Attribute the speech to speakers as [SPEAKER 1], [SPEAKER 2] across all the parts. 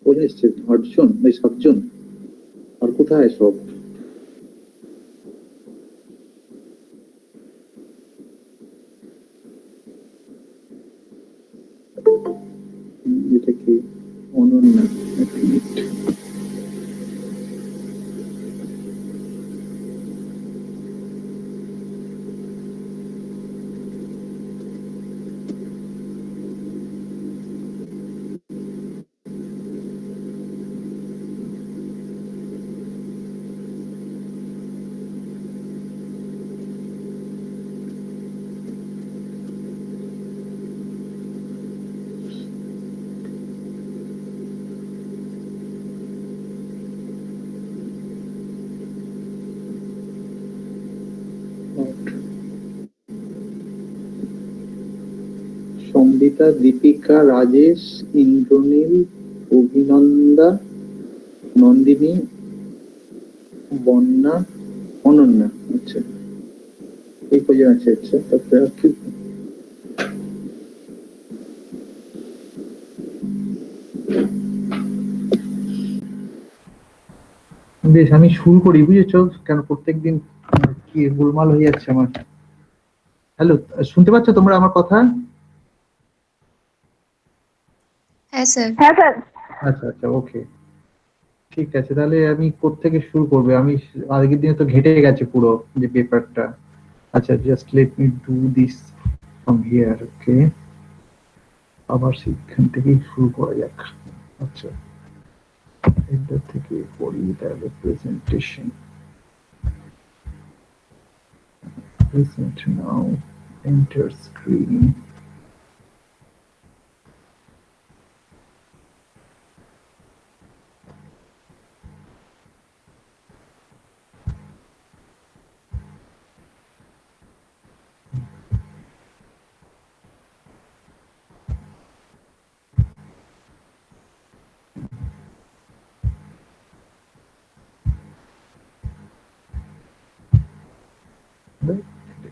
[SPEAKER 1] কোথায় এসছে? 8 জন, 7 জন? আর কোথায় সব? এটা কি অনন্যা? এক মিনিট। সম্বিতা, দীপিকা, রাজেশ, ইন্দ্রনীল, অভিনন্দা, নন্দিনী, বন্যা, অনন্যা। আচ্ছা, এই কজন আছে। আচ্ছা, তারপরে কি? বেশ, আমি শুরু করি, বুঝেছো? কেন প্রত্যেকদিন কি গোলমাল হয়ে যাচ্ছে আমার। হ্যালো, শুনতে পাচ্ছ তোমরা আমার কথা?
[SPEAKER 2] হ্যাঁ স্যার।
[SPEAKER 1] আচ্ছা আচ্ছা, ওকে, ঠিক আছে। তাহলে আমি কোত্থেকে শুরু করবো? আমি আগের দিনে তো ঘেটে গেছে পুরো যে পেপারটা। আচ্ছা, just let me do this from here. Okay, আবার সেখান থেকেই শুরু করা যাক। আচ্ছা, এটা থেকে করি তাহলে। Presentation, present now, enter screen.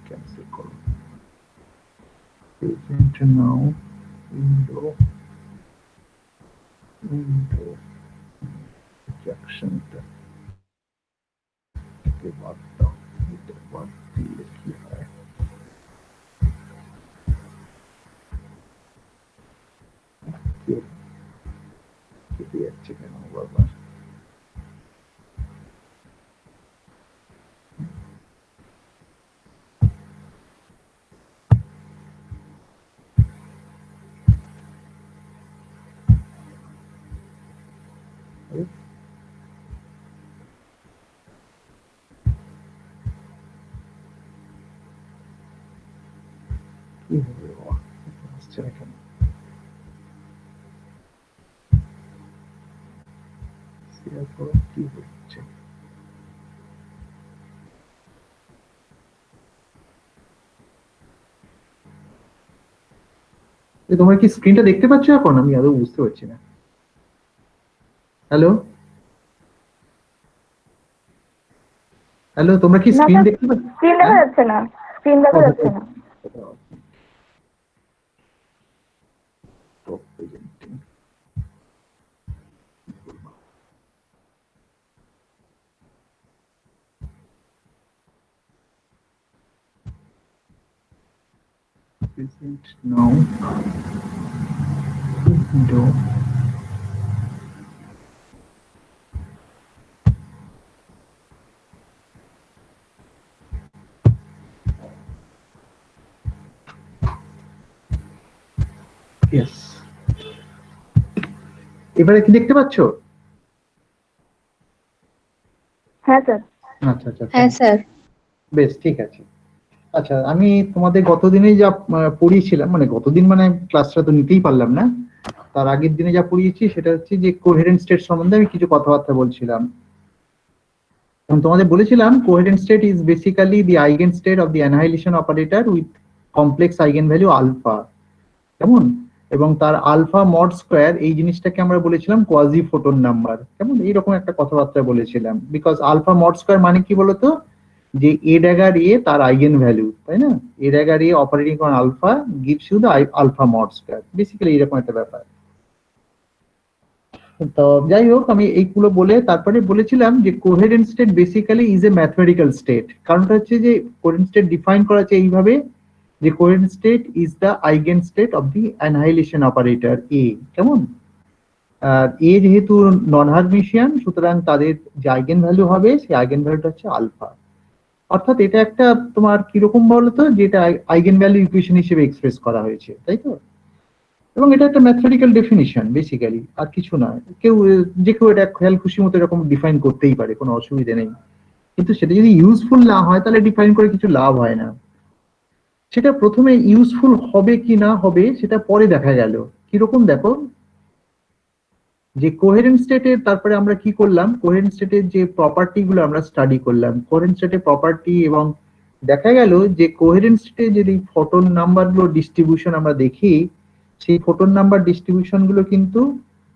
[SPEAKER 1] Cancel করো। Present now, window projection টা के बाद दाও, এটার বাদ দিলে কি হয়? কেটে যাচ্ছে কেন বারবার? কি হবে? আসছে না কেন? শেয়ার করো, কি হচ্ছে? তোমরা কি স্ক্রিনটা দেখতে পাচ্ছ এখন? আমি আদৌ বুঝতে পারছি না। হ্যালো হ্যালো, তোমরা কি স্ক্রিন দেখতে পাচ্ছ?
[SPEAKER 3] স্ক্রিন দেখা যাচ্ছে না, স্ক্রিন দেখা যাচ্ছে না।
[SPEAKER 1] Present now, window, yes. এবারে কি দেখতে পাচ্ছ?
[SPEAKER 3] হ্যাঁ স্যার।
[SPEAKER 1] আচ্ছা আচ্ছা,
[SPEAKER 2] হ্যাঁ স্যার।
[SPEAKER 1] বেশ ঠিক আছে। আচ্ছা, আমি তোমাদের গতদিনে যা পড়িয়েছিলাম, মানে গতদিন মানে ক্লাসটা তো নিতেই পারলাম না, তার আগের দিনে যা পড়িয়েছি সেটা হচ্ছে যে কোহেরেন্ট স্টেট সম্বন্ধে আমি কিছু কথাবার্তা বলছিলাম। এবং তোমাদের বলেছিলাম coherent state is basically the eigen state of the annihilation operator with complex eigen value alpha, কেমন, এবং তার আলফা মড স্কোয়ার, এই জিনিসটাকে আমরা বলেছিলাম কোয়াজি ফোটন নাম্বার, কেমন, এইরকম একটা কথাবার্তা বলেছিলাম। বিকজ আলফা মড স্কোয়ার মানে কি বলতো, যে এ ড্যাগার এ তার আইগেন ভ্যালু, তাই না, a dagger a operating on alpha gives you the alpha mod square, basically এরকম একটা ব্যাপার। তো যাই হোক, আমি এইগুলো বলে তারপরে বলেছিলাম যে coherent state basically is a mathematical state. কারণটা হচ্ছে যে কোহেরেন্ট স্টেট ডিফাইন করা আছে এইভাবে, যে coherent state is the eigen state of the annihilation operator a, কেমন। আর এ যেহেতু নন হার্মিশিয়ান, সুতরাং তাদের যে আইগেন ভ্যালু হবে সেই আইগেন ভ্যালুটা হচ্ছে আলফা। অর্থাৎ এটা একটা তোমার কিরকম বলতো, যেটা আইগেন ভ্যালু ইকুয়েশন হিসেবে এক্সপ্রেস করা হয়েছে, তাই তো। এবং এটা একটা ম্যাথমেটিক্যাল ডেফিনিশন বেসিক্যালি, আর কিছু নয়। কেউ যে কেউ এটা খেয়াল খুশি মতো এরকম ডিফাইন করতেই পারে, কোনো অসুবিধা নেই। কিন্তু সেটা যদি ইউজফুল না হয় তাহলে ডিফাইন করে কিছু লাভ হয় না। সেটা প্রথমে ইউজফুল হবে কি না হবে সেটা পরে দেখা গেল। কিরকম দেখো, যে কোহেরেন্ট স্টেটের তারপরে আমরা কি করলাম, কোহেরেন্ট স্টেটের যে প্রপার্টি গুলো আমরা স্টাডি করলাম, কোহেরেন্ট স্টেটের প্রপার্টি, এবং দেখা গেল যে কোহেরেন্ট স্টেটে যদি ফোটন নাম্বার গুলো ডিস্ট্রিবিউশন আমরা দেখি, সেই ফোটন নাম্বার ডিস্ট্রিবিউশন গুলো কিন্তু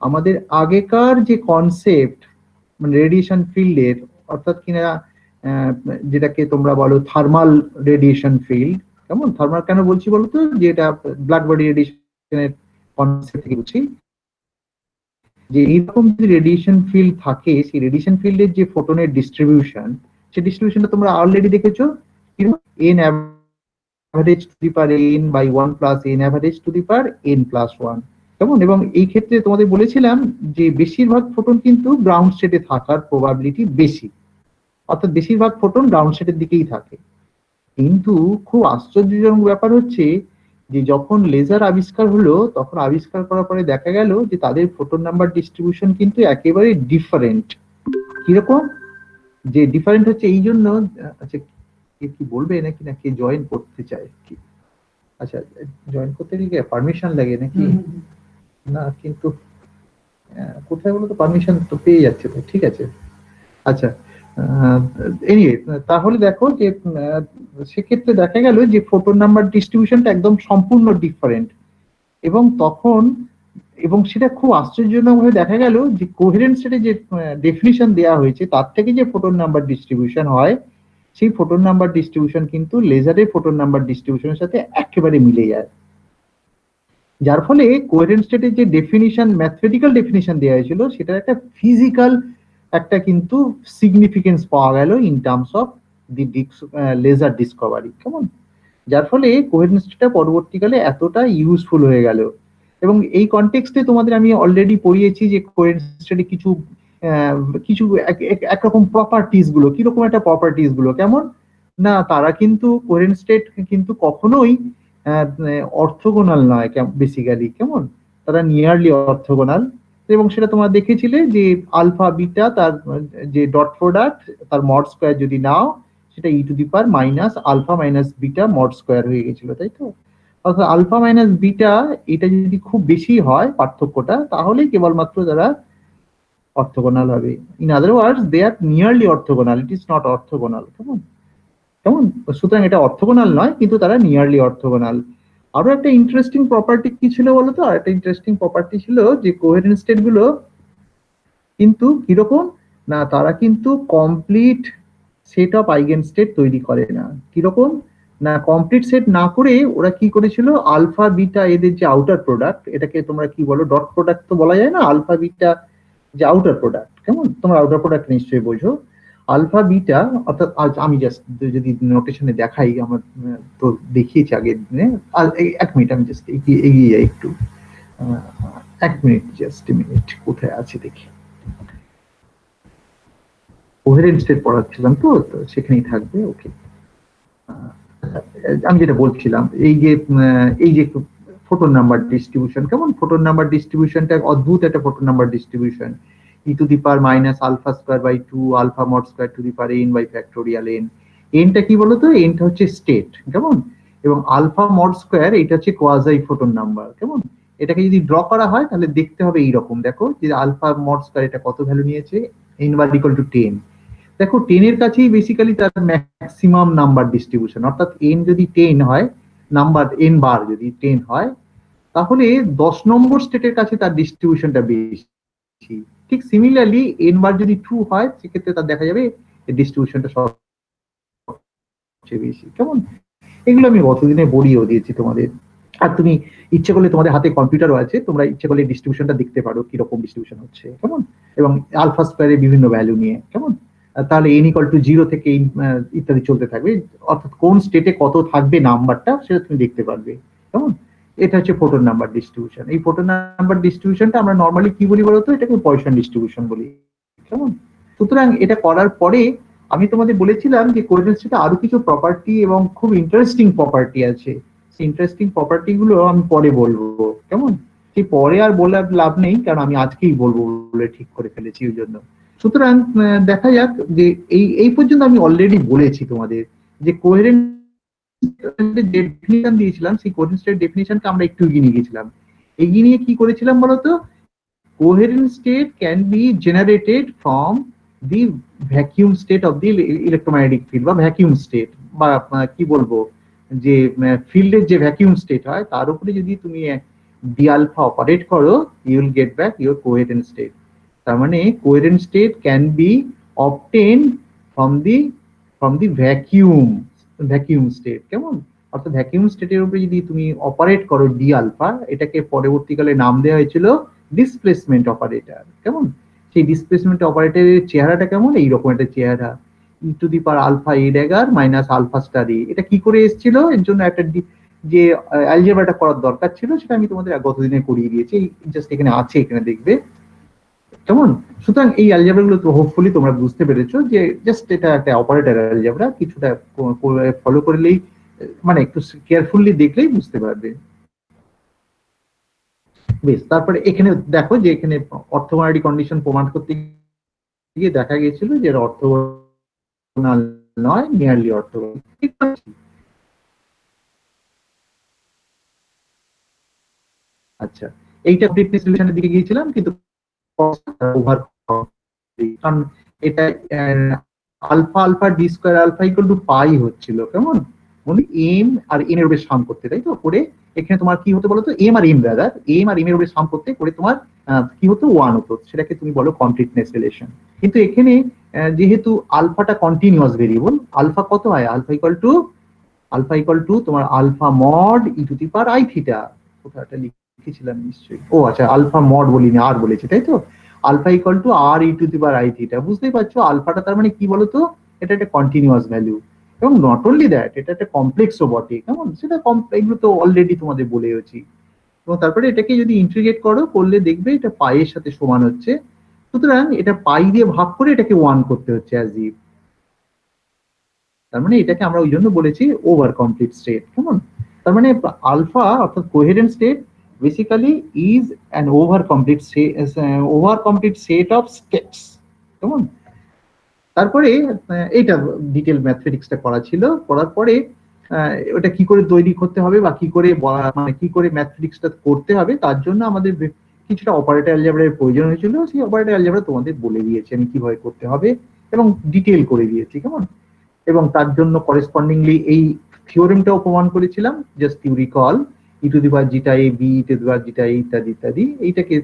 [SPEAKER 1] আমাদের আগেকার যে কনসেপ্ট, মানে রেডিয়েশন ফিল্ডের, অর্থাৎ কিনা যেটাকে তোমরা বলো থার্মাল রেডিয়েশন ফিল্ড, কেমন, থার্মাল কেন বলছি বলতো, যে এটা ব্লাড বডি রেডিয়েশনের কনসেপ্ট থেকে বলছি, যে এইরকম যে রেডিয়েশন ফিল্ড থাকে, সেই রেডিয়েশন ফিল্ডের যে ফোটনের ডিস্ট্রিবিউশন, সেই ডিস্ট্রিবিউশনটা তোমরা অলরেডি দেখেছো, n average to the power n by 1 plus n average to the power n plus 1, কেমন। এবং এই ক্ষেত্রে তোমাদের বলেছিলাম যে বেশিরভাগ ফোটন কিন্তু গ্রাউন্ড স্টেটে থাকার প্রবাবিলিটি বেশি, অর্থাৎ বেশিরভাগ ফোটন গ্রাউন্ড স্টেটের দিকেই থাকে। কিন্তু খুব আশ্চর্যজনক ব্যাপার হচ্ছে যে যখন লেজার আবিষ্কার হলো, তখন আবিষ্কার করার পরে দেখা গেল যে তাদের ফোটন নাম্বার ডিস্ট্রিবিউশন কিন্তু একেবারে ডিফারেন্ট। কিরকম, যে ডিফারেন্ট হচ্ছে এই জন্য, আচ্ছা কি বলবে নাকি, না কে জয়েন করতে চায় কি, আচ্ছা জয়েন করতে গিয়ে পারমিশন লাগে নাকি, না কিন্তু কোথায় বলো তো, পারমিশন তো পেয়ে যাচ্ছে তো, ঠিক আছে। আচ্ছা এনিওয়ে, তাহলে দেখো যে সেক্ষেত্রে দেখা গেল যে ফোটন নাম্বার ডিস্ট্রিবিউশনটা একদম সম্পূর্ণ ডিফারেন্ট। এবং তখন, এবং সেটা খুব আশ্চর্যজনকভাবে দেখা গেল যে কোহেরেন্ট স্টেটে যে ডেফিনিশন দেওয়া হয়েছে তার থেকে যে ফোটন নাম্বার ডিস্ট্রিবিউশন হয়, সেই ফোটন নাম্বার ডিস্ট্রিবিউশন কিন্তু লেজারের ফোটন নাম্বার ডিস্ট্রিবিউশনের সাথে একেবারে মিলে যায়। যার ফলে কোহেরেন্ট স্টেটের যে ডেফিনিশন, ম্যাথমেটিক্যাল ডেফিনিশন দেওয়া হয়েছিল, সেটা একটা ফিজিক্যাল একটা কিন্তু সিগনিফিকেন্স পাওয়া গেল in terms of the laser discovery, কেমন। যার ফলে কোহেরেন্ট স্টেটটা পরবর্তীকালে এতটা ইউজফুল হয়ে গেল। এবং এই কনটেক্সটে তোমাদের আমি অলরেডি পড়িয়েছি যে কোহেরেন্ট স্টেটে কিছু কিছু একরকম প্রপার্টিজ গুলো, কিরকম একটা প্রপার্টিজ গুলো, কেমন না, তারা কিন্তু কোহেরেন্ট স্টেট কিন্তু কখনোই অর্থোগোনাল নয় বেসিক্যালি, কেমন, তারা নিয়ারলি অর্থোগোনাল। এবং সেটা তোমরা দেখেছিলে যে আলফা বিটা তার যে ডট প্রোডাক্ট, তার মড স্কোয়ার যদি নাও, সেটা e to the power minus alpha minus beta mod square হয়ে গেছিল, তাই তো। অর্থাৎ আলফা মাইনাস বিটা এটা যদি খুব বেশি হয় পার্থক্যটা, তাহলে কেবলমাত্র তারা অর্থোগোনাল হবে। In other words they are nearly orthogonal, it is not orthogonal, কেমন, কেমন। সুতরাং এটা অর্থোগোনাল নয়, কিন্তু তারা নিয়ারলি অর্থোগোনাল। আরো একটা ইন্টারেস্টিং প্রপার্টি কি ছিল বলতো, আর একটা ইন্টারেস্টিং প্রপার্টি ছিল যে কোহেরেন্ট স্টেট গুলো কিন্তু কিরকম, না তারা কিন্তু complete set of eigen state তৈরি করে না। কিরকম, না কমপ্লিট সেট না করে ওরা কি করেছিল, আলফা বিটা এদের যে আউটার প্রোডাক্ট, এটাকে তোমরা কি বলো, ডট প্রোডাক্ট তো বলা যায় না, আলফা বিটা যে আউটার প্রোডাক্ট, কেমন, তোমরা আউটার প্রোডাক্ট নিশ্চয়ই বোঝো। আলফা বিটা, অর্থাৎ আমি জাস্ট যদি নোটেশনে দেখাই, আমার তো দেখিয়েছি আগের দিনে, এক মিনিট আমি জাস্ট এগিয়ে যাই একটু, এক মিনিট, জাস্ট মিনিট, কোথায় আছে দেখি, কোহেরেন্ট স্টেট পড়াচ্ছিলাম তো সেখানেই থাকবে, ওকে। আমি যেটা বলছিলাম, এই যে ফোটন নাম্বার ডিস্ট্রিবিউশন, কেমন, ফোটন নাম্বার ডিস্ট্রিবিউশনটা অদ্ভুত একটা photon number distribution. e to the power minus alpha square by 2 alpha mod square to the power n by factorial n। এনটা কি বলতো, এনটা হচ্ছে স্টেট, কেমন, এবং আলফা মড স্কোয়ার এটা হচ্ছে কোয়াজাই ফোটন নাম্বার, কেমন। এটাকে যদি ড্র করা হয় তাহলে দেখতে হবে এইরকম, দেখো যে আলফা মড স্কোয়ার এটা কত ভ্যালু নিয়েছে, n বার ইকুয়াল টু 10। দেখো 10 এর কাছেই বেসিক্যালি তার ম্যাক্সিমাম নাম্বার ডিস্ট্রিবিউশন, অর্থাৎ n যদি 10 হয়, নাম্বার n বার যদি 10 হয়, তাহলে 10 নম্বর স্টেটের কাছে তার ডিস্ট্রিবিউশনটা বেশি। ঠিক সিমিলারলি n বার যদি 2 হয়, সেক্ষেত্রে তার দেখা যাবে ডিস্ট্রিবিউশনটা সবচেয়ে বেশি, কেমন। এগুলো আমি গতদিনে বড়িয়েও দিয়েছি তোমাদের। আর তুমি ইচ্ছে করলে, তোমাদের হাতে কম্পিউটারও আছে, তোমরা ইচ্ছে করলে ডিস্ট্রিবিউশনটা দেখতে পারো কিরকম ডিস্ট্রিবিউশন হচ্ছে, কেমন, এবং আলফা স্কয়ারের বিভিন্ন ভ্যালু নিয়ে, কেমন। তাহলে n ইকুয়াল টু 0 থেকে ইত্যাদি চলতে থাকবে, অর্থাৎ কোন স্টেটে কত থাকবে নাম্বারটা সেটা তুমি দেখতে পারবে, কেমন। এটা হচ্ছে ফোটন নাম্বার ডিস্ট্রিবিউশন। এই ফোটন নাম্বার ডিস্ট্রিবিউশনটা আমরা নরমালি কি বলি বলতো, এটাকে পয়সন ডিস্ট্রিবিউশন বলি, কেমন। সুতরাং এটা করার পরে আমি তোমাদের বলেছিলাম যে কোহেরেন্স স্টেটে আরো কিছু প্রপার্টি এবং খুব ইন্টারেস্টিং প্রপার্টি আছে। সেই ইন্টারেস্টিং প্রপার্টি গুলো আমি পরে বলবো, কেমন। সেই পরে আর বলার লাভ নেই, কারণ আমি আজকেই বলবো বলে ঠিক করে ফেলেছি ওই জন্য। সুতরাং দেখা যাক যে এই পর্যন্ত আমি অলরেডি বলেছি তোমাদের যে কোহেরেন্স যে ডেফিনিশন দিয়েছিলাম, সেই কোহেরেন্স স্টেট ডেফিনিশনটা আমরা একটু এগিয়ে নিয়ে গেছিলাম। এগিয়ে নিয়ে কি করেছিলাম বলতো, coherent state can B generated from the vacuum state of the electromagnetic field, বা ভ্যাকিউম স্টেট, বা কি বলবো, যে ফিল্ডের যে ভ্যাকিউম স্টেট হয় তার উপরে যদি তুমি ডি আলফা অপারেট করো, you will get back your coherent state. তার মানে coherent state can be obtain from the vacuum state, কেমন। অর্থাৎ ভ্যাকিউম স্টেটের উপরে যদি তুমি অপারেট করো ডি আলফা, এটাকে পরবর্তীকালে নাম দেওয়া হয়েছিল ডিসপ্লেসমেন্ট অপারেটর, কেমন। সেই ডিসপ্লেসমেন্ট অপারেটরের চেহারাটা কেমন, এইরকম একটা চেহারা, e to the power alpha a dagger minus alpha star a. এটা কি করে এসেছিল, এর জন্য একটা যে অ্যালজেব্রাটা করার দরকার ছিল, সেটা আমি তোমাদের গতদিনে করিয়ে দিয়েছি, জাস্ট এখানে আছে, এখানে দেখবে, কেমন। সুতরাং এই অ্যালজেব্রা গুলো তো হোপফুলি তোমরা বুঝতে পেরেছো যে জাস্ট এটা একটা অপারেটর অ্যালজেব্রা, কিছুটা ফলো করলেই, মানে একটু কেয়ারফুলি দেখলেই বুঝতে পারবে। বেশ, তারপরে এখানে দেখো যে এখানে অর্থগোনালিটি কন্ডিশন প্রমাণ করতে গিয়ে দেখা গিয়েছিল যে অর্থগোনাল নয়, নিয়ারলি অর্থগোনাল। আচ্ছা, এইটা কমপ্লিটনেস রিলেশনের দিকে গিয়েছিলাম, কিন্তু ওভার, কারণ এটা alpha alpha d square alpha equal to pi হচ্ছিল, কেমন, মানে এম আর এন এর উপরে সাম করতে, তাই তো। করে এখানে তোমার কি হতো বলতো, M R M brother, M R M এর উপরে সাম করতে করে তোমার কি হতো, 1 হতো, সেটাকে তুমি বলো কমপ্লিটনেস রিলেশন। কিন্তু এখানে যেহেতু আলফাটা কন্টিনিউয়াস ভেরিয়েবল, আলফা কত হয়, আলফা ইকুয়াল টু তোমার alpha mod e to the power i theta. কোথাটা লিখেছিলাম নিশ্চয়ই, ও আচ্ছা, আলফা মড বলিনি, আর বলেছি, তাই তো। Alpha equal to r e to the power i theta. বুঝতেই পারছো আলফাটা তার মানে কি বলতো, এটা একটা কন্টিনিউয়াস ভ্যালু, এবং নট অনলি দ্যাট, এটা একটা কমপ্লেক্সও বটে, কেমন। সেটা এগুলো তো অলরেডি তোমাদের বলেওছি। এবং তারপরে এটাকে যদি ইন্টিগ্রেট করলে দেখবে এটা পাইয়ের সাথে সমান হচ্ছে। সুতরাং এটা পাই দিয়ে ভাগ করে এটাকে 1 করতে হচ্ছে অ্যাজ ইফ। তার মানে এটাকে আমরা ওই জন্য বলেছি ওভার কমপ্লিট স্টেট, কেমন। তার মানে আলফা অর্থাৎ coherent state basically is an over complete set of states, কেমন। তারপরে এইটা ডিটেল ম্যাথমেটিক্সটা করা ছিল, করার পরে ওটা কি করে তৈরি করতে হবে বা কি করে মানে কি করে ম্যাথমেটিক্সটা করতে হবে, তার জন্য আমাদের কিছুটা অপারেটর অ্যালজেব্রার প্রয়োজন হয়েছিল। সেই অপারেটর অ্যালজেব্রা তোমাদের বলে দিয়েছি আমি কিভাবে করতে হবে, এবং ডিটেল করে দিয়েছি, কেমন। এবং তার জন্য করেসপন্ডিংলি এই থিওরেমটাও প্রমাণ করেছিলাম, just you recall, e to the power zeta a b e to the power zeta a ইত্যাদি ইত্যাদি। এইটাকে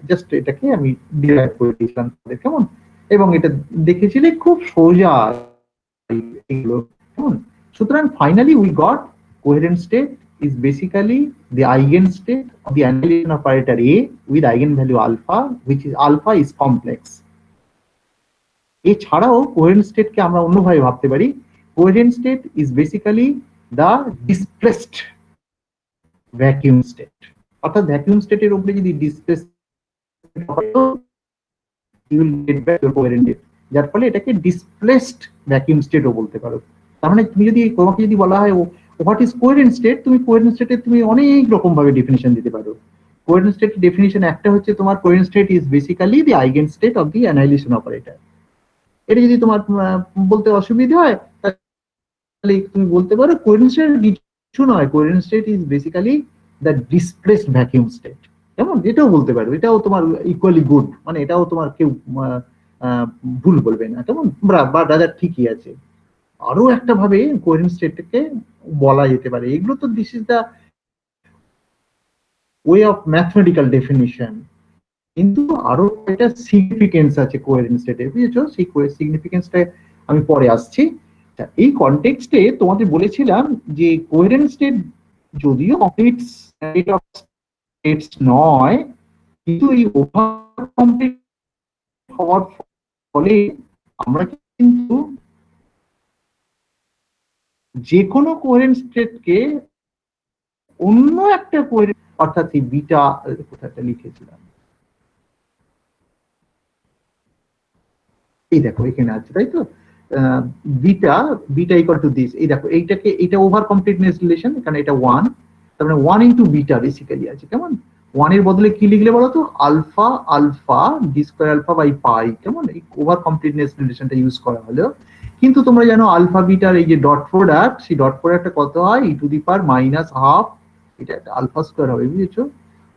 [SPEAKER 1] জাস্ট এটাকে আমি ডিরাইভ করে দিয়েছিলাম, কেমন। এবং এটা দেখেছিলে খুব সোজা এগুলো, কেমন। সুতরাং finally we got coherent state is basically the eigenstate of the annihilation operator A with eigenvalue alpha, which is alpha is complex. এছাড়াও কোহেরেন্ট স্টেটকে আমরা অন্যভাবে ভাবতে পারি, coherent state is basically the displaced vacuum state. অর্থাৎ vacuum স্টেটের উপরে যদি you will get back your coherent state, যার ফলে এটাকে ডিসপ্লেসড ভ্যাকিউম স্টেটও বলতে পারো। তার মানে তুমি যদি তোমাকে যদি বলা হয় হোয়াট ইজ কোহেরেন্ট স্টেট, তুমি কোহেরেন্ট স্টেটের তুমি অনেক রকম ভাবে ডেফিনিশন দিতে পারো। কোহেরেন্ট স্টেটের ডেফিনিশন একটা হচ্ছে তোমার coherent state is basically the eigen state of the annihilation operator. এটা যদি তোমার বলতে অসুবিধা হয় তাহলে তুমি বলতে পারো কোহেরেন্ট স্টেট কিছু নয়, coherent state is basically the displaced vacuum state. কেমন, এটাও বলতে পারো, এটাও তোমার ইকুয়ালি গুড, মানে এটাও তোমার কেউ ভুল বলবে না। কেমন, বা রাজার ঠিকই আছে। আরো একটা ভাবে কোহেরেন্ট স্টেটকে বলা যেতে পারে, এগুলো তো this is the way of mathematical definition, কিন্তু আরো একটা সিগনিফিকেন্স আছে কোহেরেন্ট স্টেটের, বুঝেছো? সেই সিগনিফিকেন্সটা আমি পরে আসছি। এই কনটেক্সটে তোমাদের বলেছিলাম যে কোহেরেন্ট স্টেট যদিও কমপ্লিট স্টেট অফ স্টেটস নয়, কিন্তু এই ওভার কমপ্লিট হওয়ার ফলে আমরা কিন্তু যে কোনো কোহেরেন্ট স্টেটকে অন্য একটা কোহেরেন্ট, অর্থাৎ এই বিটা, কোথাটা লিখেছিলাম, এই দেখো এখানে আছে, তাই তো, beta beta equal to this, এই দেখো এইটাকে, এটা ওভার কমপ্লিটনেস রিলেশন, এখানে এটা 1, তার মানে 1 ইনটু বিটা বেসিক্যালি আছে। কেমন, 1 এর বদলে কি লিখলে বলো তো, alpha alpha d square alpha by pi. কেমন, এই ওভার কমপ্লিটনেস রিলেশনটা ইউজ করা হলো। কিন্তু তোমরা জানো আলফা বিটার এই যে ডট প্রোডাক্ট, সেই ডট প্রোডাক্টটা কত হয়, e to the power minus half, এটা একটা আলফা স্কয়ার হবে, বুঝেছো?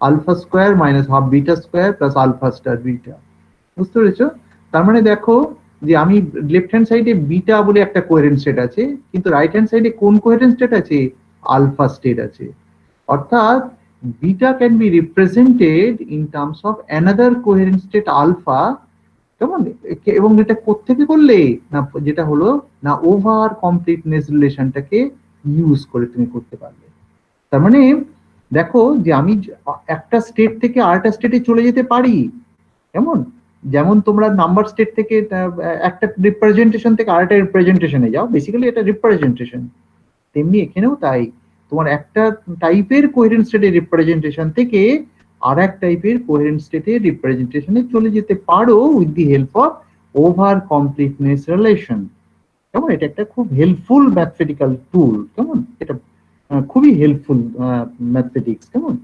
[SPEAKER 1] Alpha square minus half beta square plus alpha star beta, বুঝতে পেরেছো? তার মানে দেখো যে আমি লেফট হ্যান্ড সাইডে বিটা বলে একটা কোহেরেন্ট স্টেট আছে, কিন্তু রাইট হ্যান্ড সাইডে কোন কোহেরেন্ট স্টেট আছে, আলফা স্টেট আছে। অর্থাৎ beta can be represented in terms of another coherent state alpha. কেমন, এবং এটা কোত্থেকে করলে না, যেটা হলো না ওভার কমপ্লিটনেস রিলেশনটাকে ইউজ করে তুমি করতে পারবে। তার মানে দেখো যে আমি একটা স্টেট থেকে আরেকটা স্টেটে চলে যেতে পারি। কেমন, যেমন তোমরা নাম্বার স্টেট থেকে একটা রিপ্রেজেন্টেশন থেকে আরেকটা রিপ্রেজেন্টেশনে যাও, বেসিক্যালি এটা রিপ্রেজেন্টেশন, তেমনি এখানেও তাই। তোমার একটা টাইপের কোহেরেন্ট স্টেটের রিপ্রেজেন্টেশন থেকে আর এক টাইপের কোহেরেন্ট স্টেটের রিপ্রেজেন্টেশনে চলে যেতে পারো with the help of over completeness relation. কেমন, এটা একটা খুব হেল্পফুল ম্যাথমেটিক্যাল টুল। কেমন, এটা খুবই হেল্পফুল ম্যাথমেটিক্স। কেমন,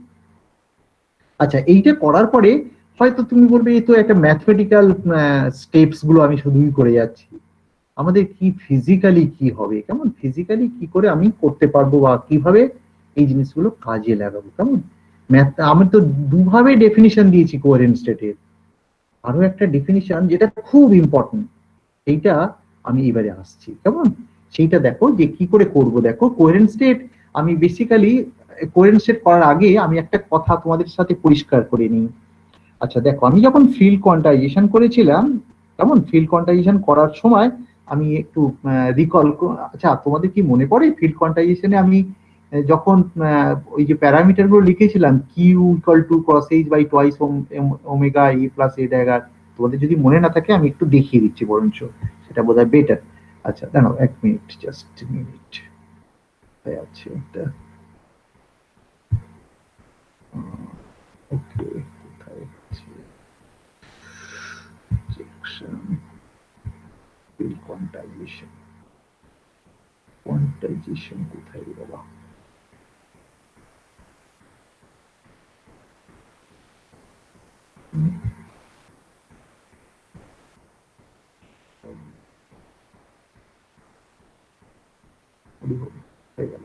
[SPEAKER 1] আচ্ছা, এইটা করার পরে হয়তো তুমি বলবে এই তো একটা ম্যাথমেটিক্যাল স্টেপস গুলো আমি শুধুই করে যাচ্ছি, আমাদের কি ফিজিক্যালি কি হবে, কেমন ফিজিক্যালি কি করে আমি করতে পারবো বা কিভাবে এই জিনিসগুলো কাজে লাগাবো। কেমন, আমি তো দুভাবে ডেফিনিশন দিয়েছি কোহেরেন্ট স্টেটের, আরো একটা ডেফিনিশন যেটা খুব ইম্পর্টেন্ট, এইটা আমি এবারে আসছি। কেমন, সেইটা দেখো যে কি করে করব। দেখো কোহেরেন্ট স্টেট আমি বেসিক্যালি, কোহেরেন্ট স্টেট করার আগে আমি একটা কথা তোমাদের সাথে পরিষ্কার করে নিই। আচ্ছা দেখো, আমি যখন ফিল্ড কোয়ান্টাইজেশন করেছিলাম, কেমন ফিল্ড কোয়ান্টাইজেশন করার সময় আমি একটু রিকল, আচ্ছা তোমাদের কি মনে পড়ে ফিল্ড কোয়ান্টাইজেশনে আমি যখন ওই যে প্যারামিটার গুলো লিখেছিলাম, q equal to cross h by twice omega e plus a dagger, তোমাদের যদি মনে না থাকে আমি একটু দেখিয়ে দিচ্ছি বরঞ্চ, সেটা বোধহয় বেটার। আচ্ছা দাঁড়াও 1 মিনিট, জাস্ট মিনিট, আছে এটা, ওকে, কোথায় আছে section, field quantization, quantization কোথায় বাবা, হয়ে গেল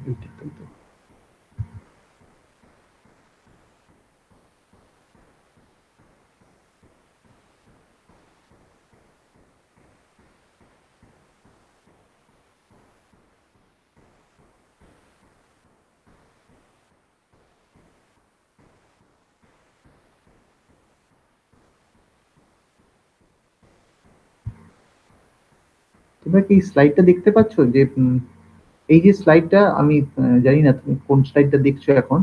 [SPEAKER 1] এইটা, তাই তো। তোমরা কি স্লাইডটা দেখতে পাচ্ছ, যে এই যে স্লাইডটা, আমি জানি না তুমি কোন স্লাইডটা দেখছো এখন,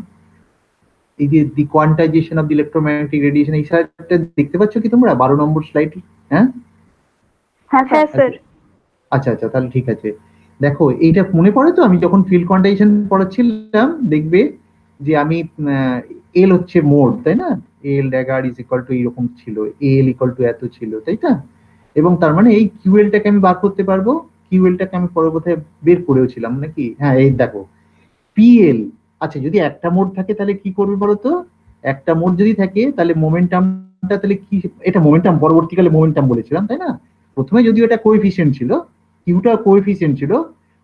[SPEAKER 1] এই যে the quantization of the electromagnetic radiation, এই স্লাইডটা দেখতে পাচ্ছ কি তোমরা, 12 নম্বর স্লাইড? হ্যাঁ
[SPEAKER 3] হ্যাঁ স্যার।
[SPEAKER 1] আচ্ছা আচ্ছা, তাহলে ঠিক আছে। দেখো এইটা মনে পড়ে তো, আমি যখন ফিল্ড কোয়ান্টাইজেশন পড়াচ্ছিলাম, দেখবে যে আমি এল হচ্ছে মোড, তাই না, এল ড্যাগার ইজ ইকুয়াল টু এইরকম ছিল, এল ইকুয়াল টু এত ছিল, তাই না? এবং তার মানে এই কিউএলটাকে আমি বার করতে পারবো, কিউএলটাকে আমি পরে বোধহয় বের করেওছিলাম নাকি, হ্যাঁ এই দেখো পিএল, আচ্ছা যদি একটা মোড থাকে তাহলে কি করবে বলতো, একটা মোড যদি থাকে তাহলে মোমেন্টামটা তাহলে কি, এটা মোমেন্টাম পরবর্তীকালে মোমেন্টাম বলেছিলাম তাই না, প্রথমে যদিও এটা কোএফিসিয়েন্ট ছিল, কিউটা কোএফিসিয়েন্ট ছিল,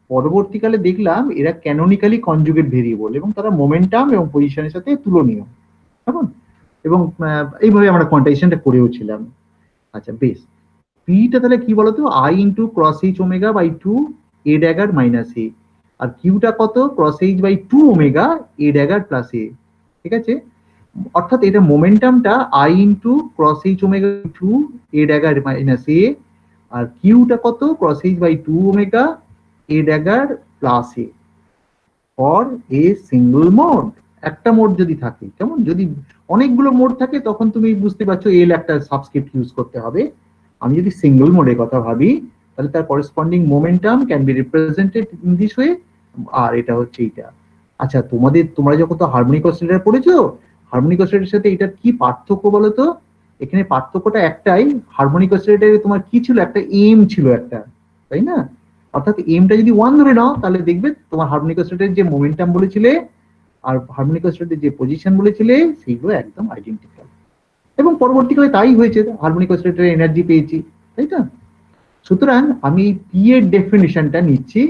[SPEAKER 1] পরবর্তীকালে দেখলাম এরা ক্যানোনিক্যালি কনজুগেট ভেরিয়েবল এবং তারা মোমেন্টাম এবং পজিশনের সাথে তুলনীয়, কেমন, এবং এইভাবে আমরা কোয়ান্টাইজেশনটা করেও ছিলাম। আচ্ছা বেশ, পিটা তাহলে কি বলতো, i into cross h omega by two a dagger minus a, আর কিউটা কত, cross h by two omega a dagger plus a, ঠিক আছে, অর্থাৎ এটা মোমেন্টামটা i into cross h omega two a dagger minus a, আর কিউটা কত, cross h by two omega a dagger plus a for a single mode. একটা mode যদি থাকে, কেমন, যদি অনেকগুলো মোড থাকে তখন তুমি বুঝতে পারছো এল একটা সাবস্ক্রিপ্ট ইউজ করতে হবে। আমি যদি সিঙ্গল মোডের কথা ভাবি তাহলে তার corresponding momentum can be represented in this way, আর এটা হচ্ছে এইটা। আচ্ছা তোমরা যখন তো হারমোনিক অসিলেটর পড়েছো, হারমোনিক অসিলেটরের সাথে এটার কি পার্থক্য বলো তো, এখানে পার্থক্যটা একটাই, হারমোনিক অসিলেটরে তোমার কি ছিল, একটা এম ছিল একটা, তাই না, অর্থাৎ এমটা যদি 1 ধরে নাও তাহলে দেখবে তোমার হারমোনিক অসিলেটরের যে মোমেন্টাম বলেছিলে আর হারমোনিক অসিলেটরের যে পজিশন বলেছিলে সেইগুলো একদম আইডেন্টিক্যাল, এবং পরবর্তীকালে তাই হয়েছে, হারমোনিক অসিলেটরের এনার্জি পেয়েছি, তাই তো। সুতরাং আমি পি এর ডেফিনিশনটা নিচ্ছি,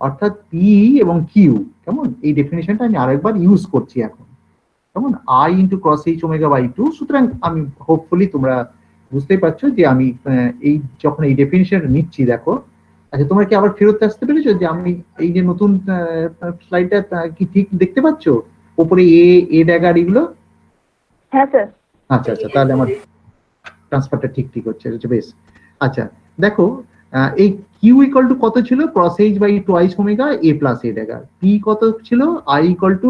[SPEAKER 1] অর্থাৎ পি এবং কিউ, কেমন, এই ডেফিনিশনটা আমি আরেকবার ইউজ করছি এখন, কেমন, i into cross h omega by two. সুতরাং আমি হোপফুলি তোমরা বুঝতেই পারছো যে আমি এই যখন এই ডেফিনিশনটা নিচ্ছি, দেখো, আচ্ছা তোমরা কি আবার ফেরত আসতে পেরেছো যে আমি এই যে নতুন স্লাইডটা কি ঠিক দেখতে পাচ্ছো, উপরে এ ড্যাগার এগুলো?
[SPEAKER 3] হ্যাঁ স্যার।
[SPEAKER 1] আচ্ছা আচ্ছা, তাহলে আমার ট্রান্সফারটা ঠিক ঠিক হচ্ছে, বেশ। আচ্ছা দেখো, এই কিউ ইকুয়াল টু কত ছিল, cross h by twice omega a plus a dagger, p কত ছিল, i equal to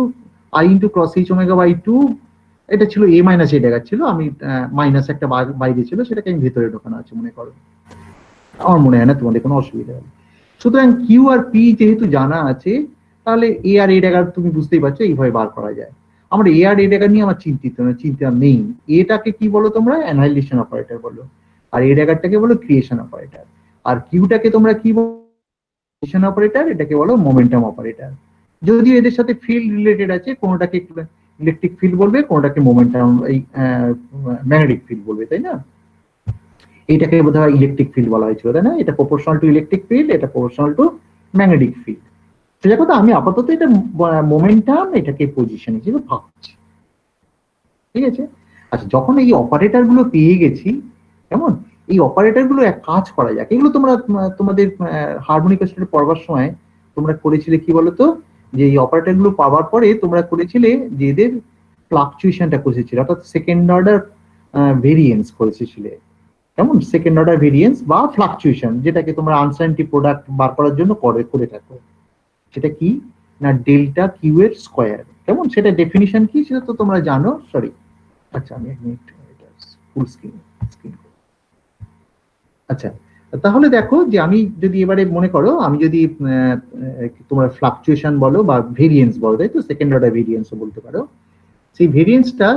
[SPEAKER 1] i into cross h omega by two, এটা ছিল এ মাইনাস এ ড্যাগার ছিল, আমি মাইনাস একটা বাইরে ছিল সেটাকে আমি ভেতরে ঢোকানো আছে মনে করো, আমার মনে হয় না তোমাদের কোনো অসুবিধা হবে। সুতরাং কিউ আর পি যেহেতু জানা আছে, তাহলে এ আর এ ড্যাগার তুমি বুঝতেই পারছো এইভাবে বার করা যায়। আমার এ আর এ ড্যাগার নিয়ে আমার চিন্তা নেই, এটাকে কি বলো তোমরা, অ্যানাইলেশন অপারেটর বলো, আর এ ড্যাগারটাকে বলো ক্রিয়েশন অপারেটর, আর কিউটাকে তোমরা কি বলো, ক্রিয়েশন অপারেটর, এটাকে বলো মোমেন্টাম অপারেটর। যদিও এদের সাথে ফিল্ড রিলেটেড আছে, কোনোটাকে ইলেকট্রিক ফিল্ড বলবে, কোনোটাকে মোমেন্টাম এই ম্যাগনেটিক ফিল্ড বলবে, তাই না। এটাকে বোধহয় ইলেকট্রিক ফিল্ড বলা হয়েছিল, তাই না, এটা প্রপোর্শনাল টু ইলেকট্রিক ফিল্ড, এটা প্রপোর্শনাল টু ম্যাগনেটিক ফিল্ড। সেটা কথা আমি আপাতত এটা মোমেন্টাম, এটাকে পজিশন হিসেবে ভাবছি, ঠিক আছে। আচ্ছা যখন এই অপারেটর গুলো পেয়ে গেছি, কেমন, এই অপারেটর গুলো এক কাজ করা যাক, এগুলো তোমরা তোমাদের হারমোনিক অসিলেটর পড়বার সময় তোমরা করেছিলে কি বলতো, যে এই অপারেটর গুলো পাওয়ার পরে তোমরা করেছিলে যে এদের ফ্লাকচুয়েশনটা করেছিলে, অর্থাৎ সেকেন্ড অর্ডার ভেরিয়েন্স করেছিলে, কেমন, সেকেন্ড অর্ডার ভেরিয়েন্স বা ফ্লাকচুয়েশন, যেটাকে তোমরা আনসার্টেনিটি প্রোডাক্ট বার করার জন্য করে থাকো, সেটা কি না ডেল্টা কিউ এর স্কয়ার, কেমন, সেটা ডেফিনিশন কি সেটা তো তোমরা জানো, সরি। আচ্ছা আমি এক মিনিট ফুল স্ক্রিন। আচ্ছা তাহলে দেখো যে আমি যদি এবারে মনে করো, আমি যদি তোমরা ফ্লাকচুয়েশন বলো বা ভেরিয়েন্স বলো, তাই তো, সেকেন্ড অর্ডার ভেরিয়েন্সও বলতে পারো, সেই ভেরিয়েন্সটা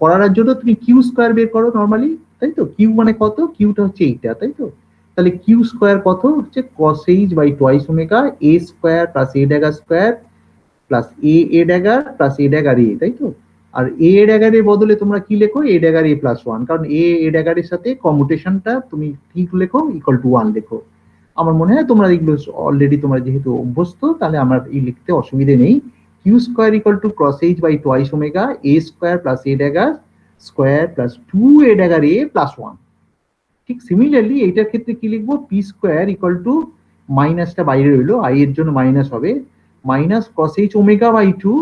[SPEAKER 1] করার জন্য তুমি কিউ স্কয়ার বের করো নরমালি, তাই তো, কিউ মানে কত, কিউটা হচ্ছে এইটা, তাই তো, তাহলে কিউ স্কয়ার কত হচ্ছে cos h by twice omega a square plus a dagger square plus a dagger plus a dagger a, তাই তো, আর a ড্যাগার এর বদলে তোমরা কি লেখো, a ড্যাগার a প্লাস 1, কারণ a ড্যাগারের সাথে কমিউটেশনটা তুমি ঠিক লেখো ইকুয়াল টু 1 লেখো। আমার মনে হয় তোমরা এগুলো অলরেডি তোমরা যেহেতু অভ্যস্ত, তাহলে আমার এই লিখতে অসুবিধে নেই। Q square equal to cross h by twice omega a square plus a dagger square plus 2a dagger a plus 1। ঠিক সিমিলারলি এইটার ক্ষেত্রে কি লিখবো, পি স্কয়ার ইকুয়াল টু, মাইনাসটা বাইরে রইলো, আই এর জন্য মাইনাস হবে, minus cos h omega by 2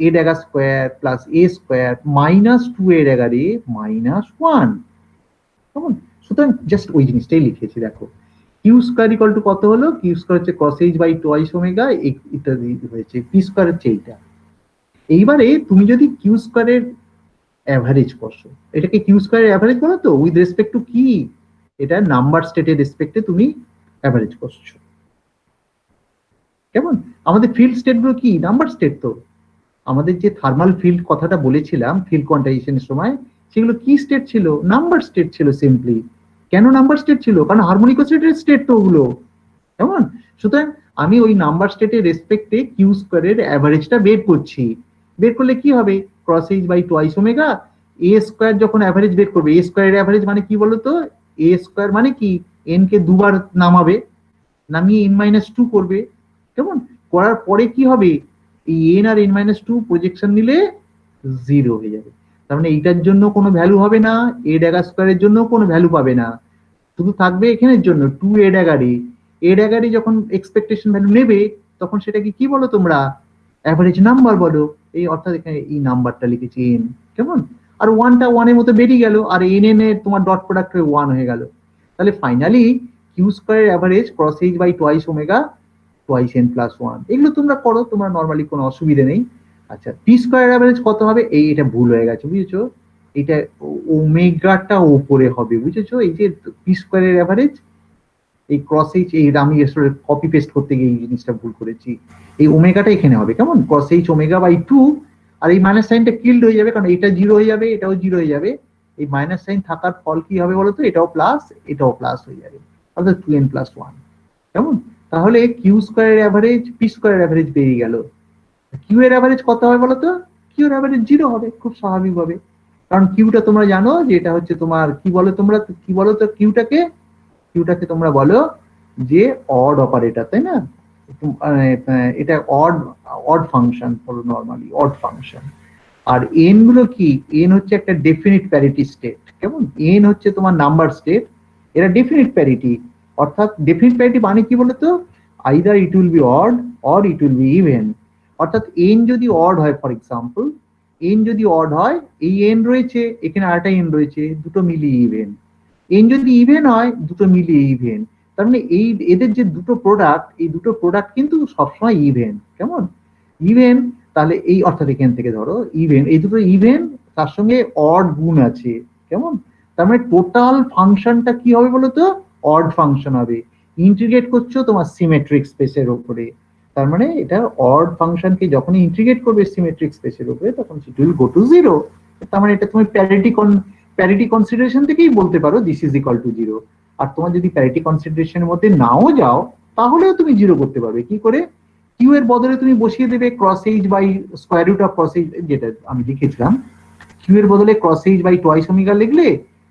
[SPEAKER 1] a dagger square plus a square minus 2a dagger a minus 1, কেমন। সুতরাং জাস্ট ওই জিনিসটাই লিখেছি, দেখো কিউ স্কয়ার ইকুয়াল টু কত হলো, কিউ স্কয়ার হচ্ছে cos h by twice omega, ইত্যাদি হয়েছে, পি স্কয়ার হচ্ছে এইটা। এইবারে তুমি যদি কিউ স্কয়ারের অ্যাভারেজ করছো, এটাকে কিউ স্কয়ারের অ্যাভারেজ বলো তো, উইথ রেসপেক্ট টু কি, এটা নাম্বার স্টেটের রেসপেক্টে তুমি অ্যাভারেজ করছো, কেমন। আমাদের ফিল্ড স্টেট গুলো কি নাম্বার স্টেট, তো আমাদের যে থার্মাল ফিল্ড কথাটা বলেছিলাম ফিল্ড কোয়ান্টাইজেশনের সময়, সেগুলো কি স্টেট ছিল, নাম্বার স্টেট ছিল সিম্পলি। কেন নাম্বার স্টেট ছিল, কারণ হারমোনিক অসিলেটরের স্টেট তো ওগুলো, কেমন। সুতরাং আমি ওই নাম্বার স্টেটের রেসপেক্টে কিউ স্কোয়ারের অ্যাভারেজটা বের করছি। বের করলে কি হবে, cross h by twice omega. A square যখন অ্যাভারেজ বের করবে, এ স্কোয়ারের অ্যাভারেজ মানে কি বলতো, এ স্কোয়ার মানে কি এন কে দুবার নামাবে, নামিয়ে এন মাইনাস টু করবে, কেমন, করার পরে কি হবে, এই এন আর এন মাইনাস টু প্রজেকশন নিলে জিরো হয়ে যাবে। তার মানে এইটার জন্য কোনো ভ্যালু হবে না, এ ড্যাগার স্কোয়ারের জন্য কোনো ভ্যালু পাবে না, শুধু থাকবে এখানের জন্য টু এ ড্যাগারে। এ ড্যাগারে যখন এক্সপেকটেশন ভ্যালু নেবে তখন সেটাকে কি বলো তোমরা, অ্যাভারেজ নাম্বার বলো। এই অর্থাৎ এখানে এই নাম্বারটা লিখেছি এন, কেমন, আর ওয়ানটা ওয়ানের মতো বেরিয়ে গেল, আর এন এন এর তোমার ডট প্রোডাক্ট হয়ে ওয়ান হয়ে গেল। তাহলে ফাইনালি কিউ স্কোয়ারের average cross h by twice omega twice n plus one. এগুলো তোমরা করো, তোমার নর্মালি কোনো অসুবিধা নেই। আচ্ছা, পি স্কোয়ার অ্যাভারেজ কত হবে, এটা ভুল হয়ে গেছে, বুঝেছো, এটা ওমেগাটা উপরে হবে, বুঝেছো, এই যে পি স্কোয়ারের অ্যাভারেজ, এই ক্রস এইচ, এই আমি কপি পেস্ট করতে গিয়ে এই জিনিসটা ভুল করেছি, এই ওমেগাটা এখানে হবে, কেমন, cross h omega by two, আর এই মাইনাস সাইনটা কিল্ড হয়ে যাবে, কারণ এটা জিরো হয়ে যাবে, এটাও জিরো হয়ে যাবে, এই মাইনাস সাইন থাকার ফল কি হবে বলতো, এটাও প্লাস এটাও প্লাস হয়ে যাবে, অর্থাৎ টু এন প্লাস ওয়ান, কেমন। তাহলে কিউ স্কোয়ারের অ্যাভারেজ পি স্কোয়ারের অ্যাভারেজ বেরিয়ে গেল। কিউ এর অ্যাভারেজ কত হবে বলতো, কিউ এর অ্যাভারেজ জিরো হবে, খুব স্বাভাবিক ভাবে, কারণ কিউটা তোমরা জানো যে এটা হচ্ছে তোমার কি বলো, তোমরা কি বলো তো কিউটাকে, কিউটাকে তোমরা বলো যে অড অপারেটর, তাই না, এটা অড অড ফাংশন বলো, নরমালি অড ফাংশন। আর এন গুলো কি, এন হচ্ছে একটা ডেফিনিট প্যারিটি স্টেট, কেমন, এন হচ্ছে তোমার নাম্বার স্টেট, এরা ডেফিনিট প্যারিটি, অর্থাৎ ডেফিনিট প্যারিটি মানে কি বলতো, either it will be odd or it will be even, অর্থাৎ এন যদি অড হয়, ফর এক্সাম্পল এন যদি অড হয়, এই এন রয়েছে এখানে আরেকটা এন রয়েছে, দুটো মিলিয়ে ইভেন, এন যদি ইভেন হয় দুটো মিলিয়ে ইভেন, তার মানে এই এদের যে দুটো প্রোডাক্ট, এই দুটো প্রোডাক্ট কিন্তু সবসময় ইভেন, কেমন, ইভেন। তাহলে এই অর্থাৎ এখান থেকে ধরো ইভেন, এই দুটো ইভেন, তার সঙ্গে অড গুণ আছে, কেমন, তার মানে টোটাল ফাংশনটা কি হবে বলতো, অড ফাংশন হবে, ইন্টিগ্রেট করছো তোমার সিমেট্রিক স্পেসের উপরে, তার মানে এটা অড ফাংশনকে যখনই ইন্টিগ্রেট করবে সিমেট্রিক স্পেসের উপরে তখন it will go to zero. তার মানে এটা তুমি প্যারিটি কনসিডারেশন থেকেই বলতে পারো this is equal to zero. আর তোমার যদি প্যারিটি কনসিডারেশনের মধ্যে নাও যাও তাহলেও তুমি জিরো করতে পারবে, কি করে, কিউ এর বদলে তুমি বসিয়ে দেবে cross h by square root of cross h, যেটা আমি লিখেছিলাম, কিউ এর বদলে cross h by twice omega লিখলে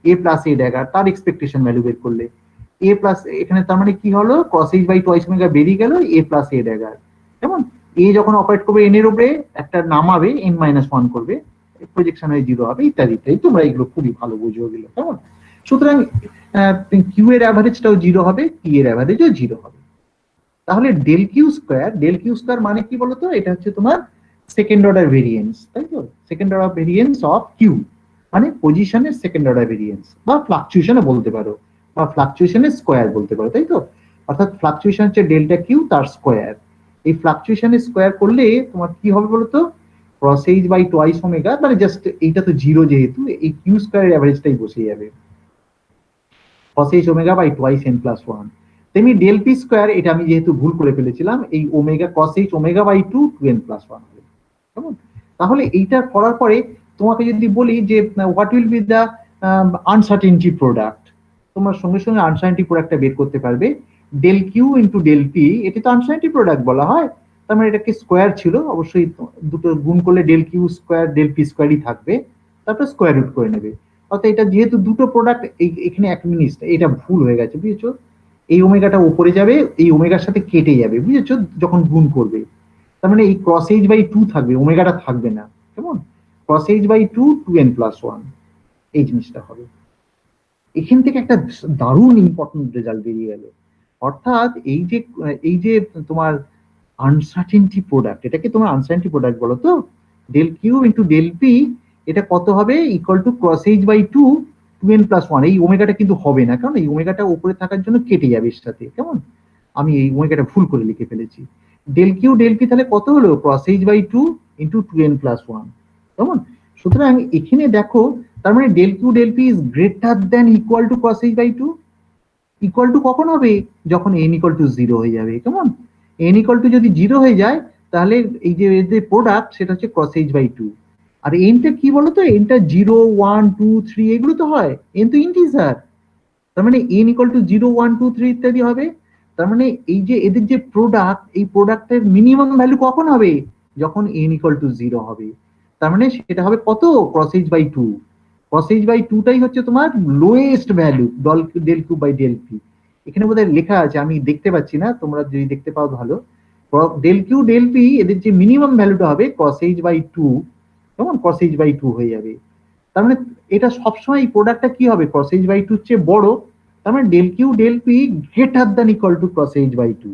[SPEAKER 1] এ প্লাস এ ড্যাগার, তার এক্সপেকটেশন ভ্যালু বের করলে এ প্লাস, এখানে তার মানে কি হলো, cross h by twice omega বেরিয়ে গেল এ প্লাস এ ড্যাগার, কেমন, এ যখন অপারেট করবে এন এর উপরে একটা নামাবে এন মাইনাস ওয়ান করবে, প্রজেকশন হয়ে জিরো হবে, ইত্যাদি ইত্যাদি, তোমরা এগুলো খুবই ভালো বুঝে গেল, কেমন। সুতরাং কিউ এর অ্যাভারেজটাও জিরো হবে, পি এর অ্যাভারেজও জিরো হবে। তাহলে ডেল কিউ স্কোয়ার মানে কি বলতো, এটা হচ্ছে তোমার সেকেন্ড অর্ডার ভেরিয়েন্স, তাই তো, second order variance of q, মানে পজিশনের সেকেন্ড অর্ডার ভেরিয়েন্স, বা ফ্লাকচুয়েশনে বলতে পারো, বা ফ্লাকচুয়েশনের স্কোয়ার বলতে পারো, তাই তো, অর্থাৎ ফ্লাকচুয়েশন হচ্ছে ডেল্টা কিউ তার স্কোয়ার, এই ফ্লাকচুয়েশনের স্কোয়ার করলে তোমার কি হবে বলতো, cross h by twice omega, মানে জাস্ট এইটা তো জিরো যেহেতু এই কিউ স্কোয়ারের অ্যাভারেজটাই বসে যাবে, cross h omega by twice n plus one. তেমনি ডেল পি স্কোয়ার, এটা আমি যেহেতু ভুল করে ফেলেছিলাম, এই omega cross h omega by two two n plus one হবে, কেমন। তাহলে এইটা করার পরে তোমাকে যদি বলি যে what will be the uncertainty product, তোমার সঙ্গে সঙ্গে আনসার্টেনটি প্রোডাক্টটা বের করতে পারবে, del q into del p, এটা তো আনসার্টেনটি প্রোডাক্ট বলা হয়, তার মানে এটাকে স্কোয়ার ছিল, অবশ্যই দুটো গুণ করলে del q square del p স্কোয়ারই থাকবে, তারপর স্কোয়ার রুট করে নেবে, অর্থাৎ এটা যেহেতু দুটো প্রোডাক্ট, এখানে এক মিনিট এটা ভুল হয়ে গেছে, বুঝেছো, এই ওমেগাটা উপরে যাবে, এই ওমেগার সাথে কেটে যাবে, বুঝেছো, যখন গুণ করবে, তার মানে এই ক্রস এইচ বাই টু থাকবে, ওমেগাটা থাকবে না, কেমন, cross h by two two n plus one, এই জিনিসটা হবে। এখান থেকে একটা দারুণ ইম্পর্টেন্ট রেজাল্ট বেরিয়ে গেল, অর্থাৎ এই যে তোমার আনসার্টেনটি প্রোডাক্ট, এটাকে তোমার আনসার্টেনটি প্রোডাক্ট বলো তো, del q into del p, এটা কত হবে, equal to cross h by two two n plus one, এই ওমেগাটা কিন্তু হবে না, কারণ এই ওমেগাটা উপরে থাকার জন্য কেটে যাবে এর সাথে, কেমন, আমি এই ওমেগাটা ভুল করে লিখে ফেলেছি, ডেল কিউ ডেল পি তাহলে কত হলো, cross h by two into two n plus one, কেমন। সুতরাং এখানে দেখো, তার মানে del q del p is greater than equal to cross h by two, equal to কখন হবে, যখন এন ইকুয়াল টু জিরো হয়ে যাবে, কেমন, এন ইকুয়াল টু যদি জিরো হয়ে যায় তাহলে এই যে প্রোডাক্ট সেটা হচ্ছে ক্রস এইচ বাই টু, আর এনটা কি বলতো, এনটা জিরো ওয়ান টু থ্রি এগুলো তো হয়, এন তো ইন্টিজার, তার মানে n equal to zero one two three ইত্যাদি হবে, তার মানে এই যে এদের যে প্রোডাক্ট, এই প্রোডাক্টের মিনিমাম ভ্যালু কখন হবে? যখন n ইকুয়াল টু 0 হবে। তার মানে সেটা হবে কত? Cross h by 2। Cross h by 2টাই হচ্ছে তোমার lowest value del q by del p. এখানে বোধহয় লেখা আছে, আমি দেখতে পাচ্ছি না, তোমরা যদি দেখতে পাও ভালো। ডেল কিউ ডেল পি এদের যে মিনিমাম ভ্যালুটা হবে ক্রস এইচ বাই 2, কেমন? ক্রস এইচ বাই 2 হয়ে যাবে। তার মানে এটা সবসময় এই প্রোডাক্টটা কি হবে? ক্রস এইচ বাই 2 চেয়ে বড়। তার মানে del q del p greater than equal to cross h by 2।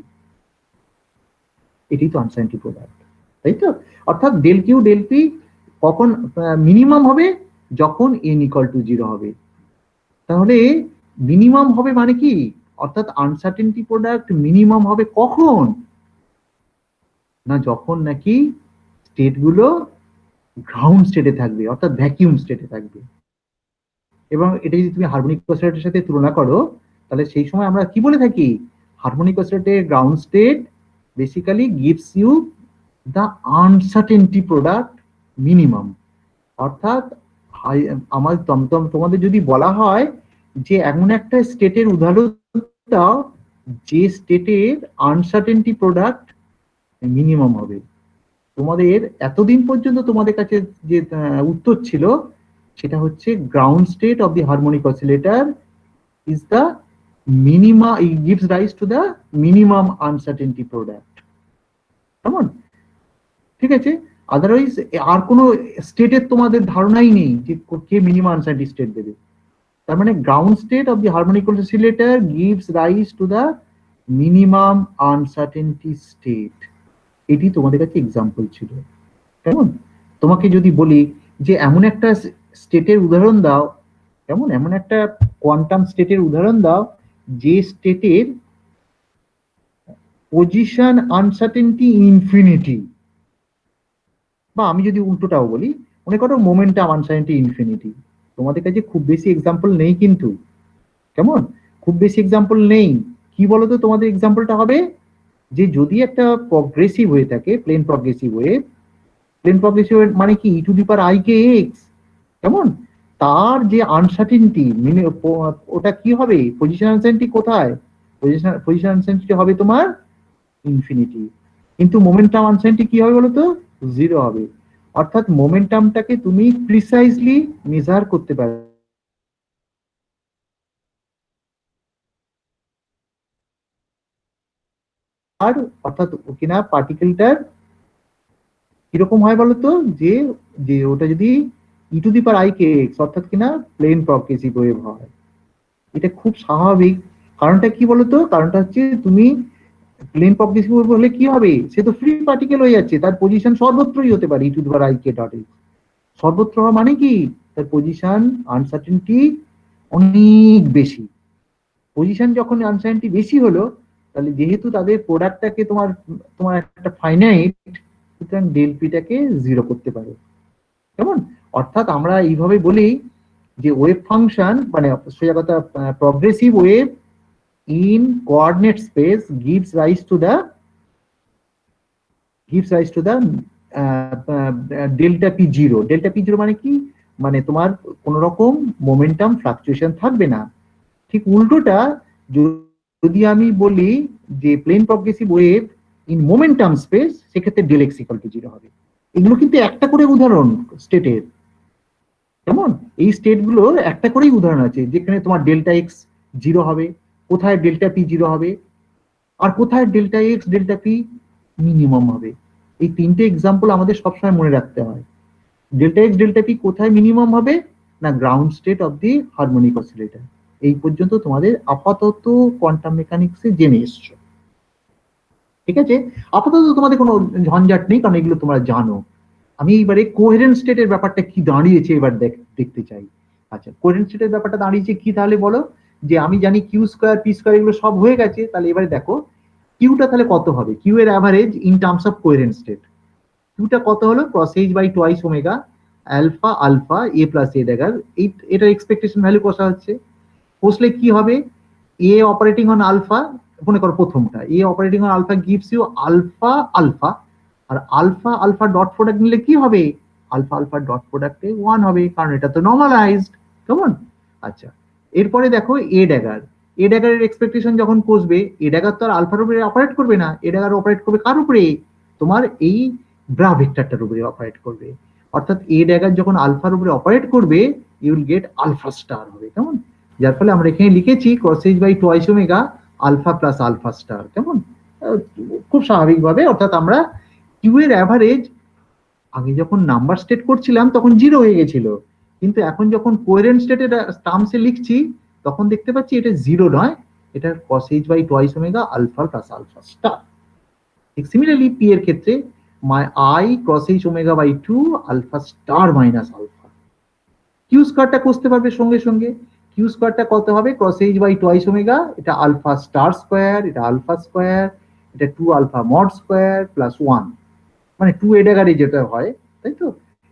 [SPEAKER 1] এটাই তো আনসার্টেনিটি প্রোডাক্ট, তাই তো? অর্থাৎ ডেল কিউ ডেল পি কখন মিনিমাম হবে? যখন n ইকুয়াল টু 0 হবে। তাহলে মিনিমাম হবে মানে কি? অর্থাৎ আনসার্টেনিটি প্রোডাক্ট মিনিমাম হবে কখন? না যখন নাকি স্টেট গুলো গ্রাউন্ড স্টেটে থাকবে, অর্থাৎ ভ্যাকিউম স্টেটে থাকবে। এবং এটা যদি তুমি হারমোনিক অসিলেটরের সাথে তুলনা করো, তাহলে সেই সময় আমরা কি বলে থাকি? হারমোনিক অসিলেটরের ground state basically gives you the uncertainty product minimum. অর্থাৎ তোমাদের যদি বলা হয় যে এমন একটা স্টেটের উদাহরণ দাও যে স্টেটের আনসার্টেনিটি প্রোডাক্ট মিনিমাম হবে, তোমাদের এতদিন পর্যন্ত তোমাদের কাছে যে উত্তর ছিল সেটা হচ্ছে ground state of the harmonic oscillator is the minima, gives rise to the minimum uncertainty product. কেমন? ঠিক আছে? আদারওয়াইজ আর কোনো স্টেটের তোমাদের ধারণাই নেই যে কে মিনিমাম আনসার্টেনিটি স্টেট দেবে। তার মানে ground state of the harmonic oscillator gives rise to the minimum uncertainty state. এটি তোমাদের কাছে এক্সাম্পল ছিল। কেমন? তোমাকে যদি বলি যে এমন একটা স্টেটের উদাহরণ দাও, কেমন? এমন একটা কোয়ান্টাম স্টেটের উদাহরণ দাও যে স্টেটের পজিশন আনসার্টেনিটি ইনফিনিটি, বা আমি যদি উল্টোটাও বলি, মনে করো মোমেন্টাম আনসার্টেনিটি ইনফিনিটি। তোমাদের কাছে খুব বেশি এক্সাম্পল নেই কিন্তু, কেমন? খুব বেশি এক্সাম্পল নেই। কি বলতো তোমাদের এক্সাম্পলটা হবে? যে যদি একটা প্রগ্রেসিভ হয়ে থাকে, plane progressive wave, plane progressive মানে কি? E to the power i k x, কেমন? তার যে আনসার্টেনিটি ওটা কি হবে? পজিশন আনসার্টেনিটি কোথায়? পজিশন আনসার্টেনিটি হবে তোমার ইনফিনিটি। কিন্তু মোমেন্টাম আনসার্টেনিটি কি হবে বলতো? 0 হবে। অর্থাৎ মোমেন্টামটাকে তুমি প্রিসাইজলি মেজার করতে পারবে। আর অর্থাৎ কিনা পার্টিকেলটার কিরকম হয় বলতো? যে যে ওটা যদি e to the power i k x অর্থাৎ কিনা প্লেন প্রগ্রেসিভ ওয়েভ হয়, এটা খুব স্বাভাবিক। কারণটা কি বলতো? কারণটা হচ্ছে তুমি প্লেন প্রগ্রেসিভ ওয়েভ হলে কি হবে? সে তো ফ্রি পার্টিকেল হয়ে যাচ্ছে, তার পজিশন সর্বত্রই হতে পারে e to the power i k dot x. সর্বত্র হওয়া মানে কি? তার পজিশন আনসার্টেনিটি অনেক বেশি। পজিশন যখন আনসার্টেনিটি বেশি হলো, তাহলে যেহেতু তাদের প্রোডাক্টটাকে তোমার তোমার একটা ফাইনাইট, সুতরাং ডেল পিটাকে 0 করতে পারে। কেমন? অর্থাৎ আমরা এইভাবে বলি যে ওয়েভ ফাংশন মানে সোজা কথা, progressive wave in coordinate space gives rise to the delta P zero. Delta P zero মানে কি? মানে তোমার কোন রকম মোমেন্টাম ফ্লাকচুয়েশন থাকবে না। ঠিক উল্টোটা যদি আমি বলি যে plane progressive wave in momentum space, সেক্ষেত্রে ডেল এক্স ইকুয়াল টু 0 হবে। এগুলো কিন্তু একটা করে উদাহরণ স্টেটের, কেমন? এই স্টেট গুলোর একটা করেই উদাহরণ আছে যেখানে তোমার ডেল্টা এক্স 0 হবে, কোথায় ডেল্টা পি 0 হবে, আর কোথায় delta x delta P minimum হবে। এই তিনটে এক্সাম্পল আমাদের সবসময় মনে রাখতে হয়। ডেল্টা এক্স ডেল্টা পি কোথায় মিনিমাম হবে? না ground state of the harmonic oscillator. এই পর্যন্ত তোমাদের আপাতত কোয়ান্টাম মেকানিক্সে জেনে এসছো, ঠিক আছে? আপাতত তোমাদের কোনো ঝঞ্ঝাট নেই, কারণ এগুলো তোমরা জানো। আমি এবারে কোহেরেন্ট স্টেটের ব্যাপারটা কি দাঁড়িয়েছে এবার দেখতে চাই। আচ্ছা, কোহেরেন্ট স্টেটের ব্যাপারটা দাঁড়িয়েছে কি তাহলে বলো? যে আমি জানি কিউ স্কোয়ার পি স্কোয়ার এগুলো সব হয়ে গেছে, তাহলে এবারে দেখো কিউটা তাহলে কত হবে? কিউ এর average in terms of coherent state. কিউটা কত হলো? Cross h by twice omega alpha alpha a plus a dagger. এটার এক্সপেকটেশন ভ্যালু কষা হচ্ছে। কষলে কি হবে? এ অপারেটিং অন আলফা, মনে করো প্রথমটা a operating on alpha gives you alpha alpha, আর আলফা আলফা ডট প্রোডাক্ট নিলে কি হবে? আলফা আলফা ডট প্রোডাক্টে 1 হবে, কারণ এটা তো নর্মালাইজড। কেমন? আচ্ছা, এরপরে দেখো এ ড্যাগার। এ ড্যাগারের এক্সপেকটেশন যখন কষবে, এ ড্যাগার তো আর আলফার উপরে অপারেট করবে না, এ ড্যাগার অপারেট করবে কার উপরে? তোমার এই ব্রা ভেক্টরটার উপরে অপারেট করবে। অর্থাৎ এ ড্যাগার যখন আলফার উপরে অপারেট করবে, you will get alpha star হবে, কেমন? যার ফলে আমরা এখানে লিখেছি cos h by twice omega alpha plus alpha star, কেমন? খুব স্বাভাবিকভাবে, অর্থাৎ আমরা কিউ এর অ্যাভারেজ আগে যখন নাম্বার স্টেট করছিলাম তখন 0 হয়ে গেছিল, কিন্তু এখন যখন কোহেরেন্ট স্টেটের টার্মসে লিখছি তখন দেখতে পাচ্ছি এটা 0 নয়, এটা cos h by twice omega alpha plus alpha star. ঠিক সিমিলারলি পি এর ক্ষেত্রে i cos h omega by 2 alpha star minus alpha. Q স্কয়ারটা কষতে পারবে সঙ্গে সঙ্গে, কিউ স্কয়ারটা কত হবে? cos h by twice omega, এটা আলফা স্টার স্কয়ার, এটা আলফা স্কয়ার, এটা 2 আলফা মড স্কয়ার প্লাস 1, মানে 2 এ ড্যাগারে যেটা হয়, তাই তো?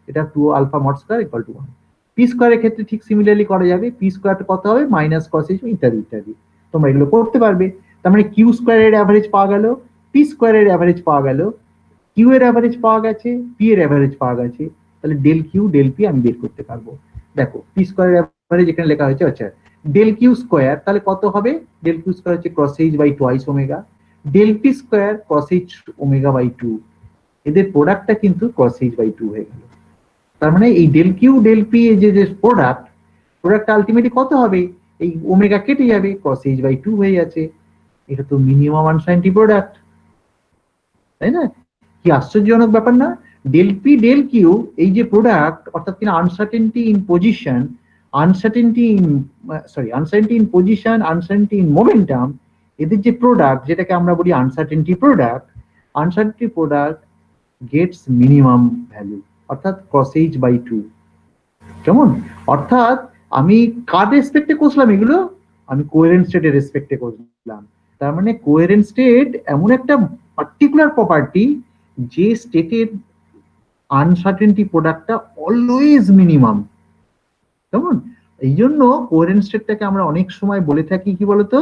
[SPEAKER 1] এটা 2 alpha mod square equal to 1। P স্কয়ারের ক্ষেত্রে ঠিক সিমিলারলি করা যাবে, পি স্কয়ারটা কত হবে? মাইনাস cos h ইত্যাদি ইত্যাদি, তোমরা এগুলো করতে পারবে। তার মানে কিউ স্কয়ারের অ্যাভারেজ পাওয়া গেল, পি স্কয়ারের অ্যাভারেজ পাওয়া গেল, কিউ এর অ্যাভারেজ পাওয়া গেছে, পি এর অ্যাভারেজ পাওয়া গেছে, তাহলে ডেল কিউ ডেল পি আমি বের করতে পারবো। দেখো পি স্কয়ারের অ্যাভারেজ এখানে লেখা হয়েছে, আচ্ছা ডেল কিউ স্কয়ার তাহলে কত হবে? ডেল কিউ স্কয়ার হচ্ছে cos h by twice omega, del p square cos h omega by 2, এদের প্রোডাক্টটা কিন্তু cos h বাই 2 হয়ে গেল। তার মানে এই ডেল কিউ ডেল পি এর যে প্রোডাক্টটা আলটিমেটলি কত হবে? এই ওমেগা কেটে যাবে, cos h বাই 2 হয়ে যাচ্ছে। এটা তো মিনিমাম আনসার্টেনটি প্রোডাক্ট, তাই না? কি আশ্চর্যজনক ব্যাপার না? ডেল পি ডেল কিউ এই যে প্রোডাক্ট, অর্থাৎ কিনা uncertainty in position, uncertainty in position, uncertainty in momentum, এদের যে প্রোডাক্ট, যেটাকে আমরা বলি uncertainty product gets minimum value, অর্থাৎ cos h বাই 2, কেমন? অর্থাৎ আমি কার রেসপেক্টে কষলাম এগুলো? আমি কোহেরেন্ট স্টেটের রেসপেক্টে কষলাম। তার মানে কোহেরেন্ট স্টেট এমন একটা পার্টিকুলার প্রপার্টি যে স্টেটের আনসার্টেনটি প্রোডাক্টটা অলওয়েজ মিনিমাম, কেমন? এই জন্য কোহেরেন্ট স্টেটটাকে আমরা অনেক সময় বলে থাকি কি বলতো?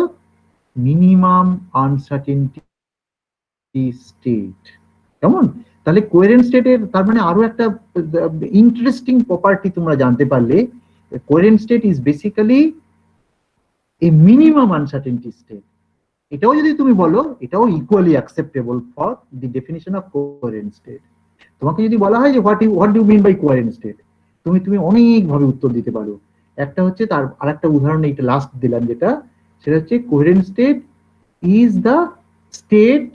[SPEAKER 1] মিনিমাম আনসার্টেনটি স্টেট, কেমন? তাহলে কোহেরেন্ট স্টেটের তার মানে আরো একটা ইন্টারেস্টিং প্রপার্টি তোমরা জানতে পারলে, coherent state is basically a minimum uncertainty state. এটাও যদি তুমি বলো, এটাও equally acceptable for the definition of coherent state. তোমাকে যদি বলা হয় যে what do mean by coherent state, তুমি অনেক ভাবে উত্তর দিতে পারো। একটা হচ্ছে, তার আরেকটা উদাহরণ এইটা লাস্ট দিলাম যেটা, সেটা হচ্ছে coherent state is the state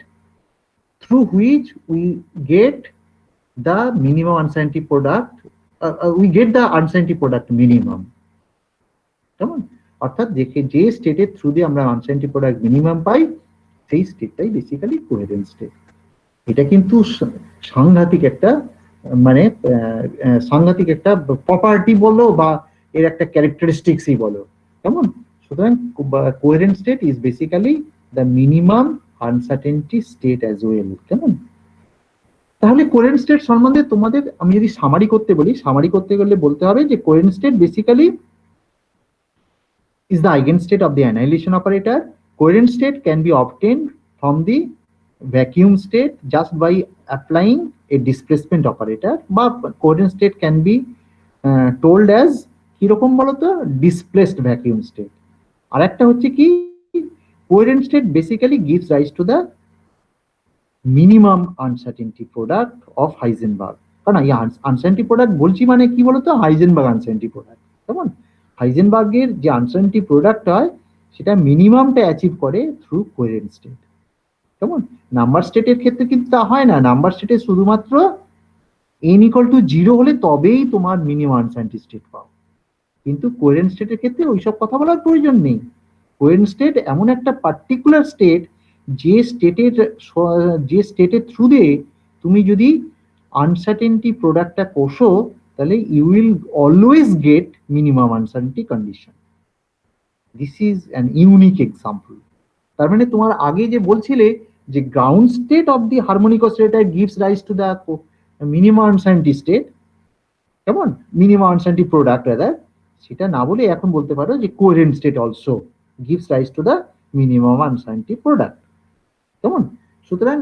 [SPEAKER 1] through which we get the minimum uncertainty product, we get the uncertainty product minimum, কেমন? অর্থাৎ যে স্টেটের থ্রু দিয়ে আমরা আনসার্টেনটি প্রোডাক্ট মিনিমাম পাই, সেই স্টেটটাই বেসিক্যালি কোহেরেন্ট স্টেট। এটা কিন্তু সাংঘাতিক একটা মানে সাংঘাতিক একটা প্রপার্টি বলো বা এর একটা ক্যারেক্টারিস্টিক্সই বলো, কেমন? সুতরাং coherent state is basically the minimum uncertainty state as well, কেমন? তাহলে কোহেরেন্ট স্টেট সম্বন্ধে তোমাদের আমি যদি সামারি করতে গেলে বলতে হবে যে coherent state basically is the eigenstate of the annihilation operator. Coherent state can be obtained from the vacuum state just by applying a displacement operator, but coherent state can be told as কিরকম বলতো? displaced vacuum state. আর একটা হচ্ছে কি, coherent state basically gives rise to the minimum uncertainty product of Heisenberg. কারণ এই uncertainty product বলছি মানে কি বলতো? হাইজেনবার্গ আনসার্টেনটি প্রোডাক্ট, কেমন? হাইজেনবার্গের যে আনসার্টেনটি প্রোডাক্ট হয় সেটা মিনিমামটা অ্যাচিভ করে থ্রু কোহেরেন্ট স্টেট, কেমন? নাম্বার স্টেটের ক্ষেত্রে কিন্তু তা হয় না। নাম্বার স্টেটে শুধুমাত্র n ইকুয়াল টু 0 হলে তবেই তোমার মিনিমাম আনসার্টেনটি স্টেট পাও, কিন্তু কোহেরেন্ট স্টেটের ক্ষেত্রে ওইসব কথা বলার প্রয়োজন নেই। কোহেরেন্ট স্টেট এমন একটা পার্টিকুলার স্টেট যে স্টেটের থ্রু দিয়ে তুমি যদি আনসার্টেনটি প্রোডাক্টটা কষো, তাহলে you will always get minimum uncertainty condition. This is an unique example. তার মানে তোমার আগে যে বলছিলে যে ground state of the harmonic oscillator gives rise to the minimum uncertainty state, কেমন? মিনিমাম আনসার্টেনটি প্রোডাক্ট রাদার, সেটা না বলে এখন বলতে পারো যে coherent state also gives rise to the minimum uncertainty product, কেমন? সুতরাং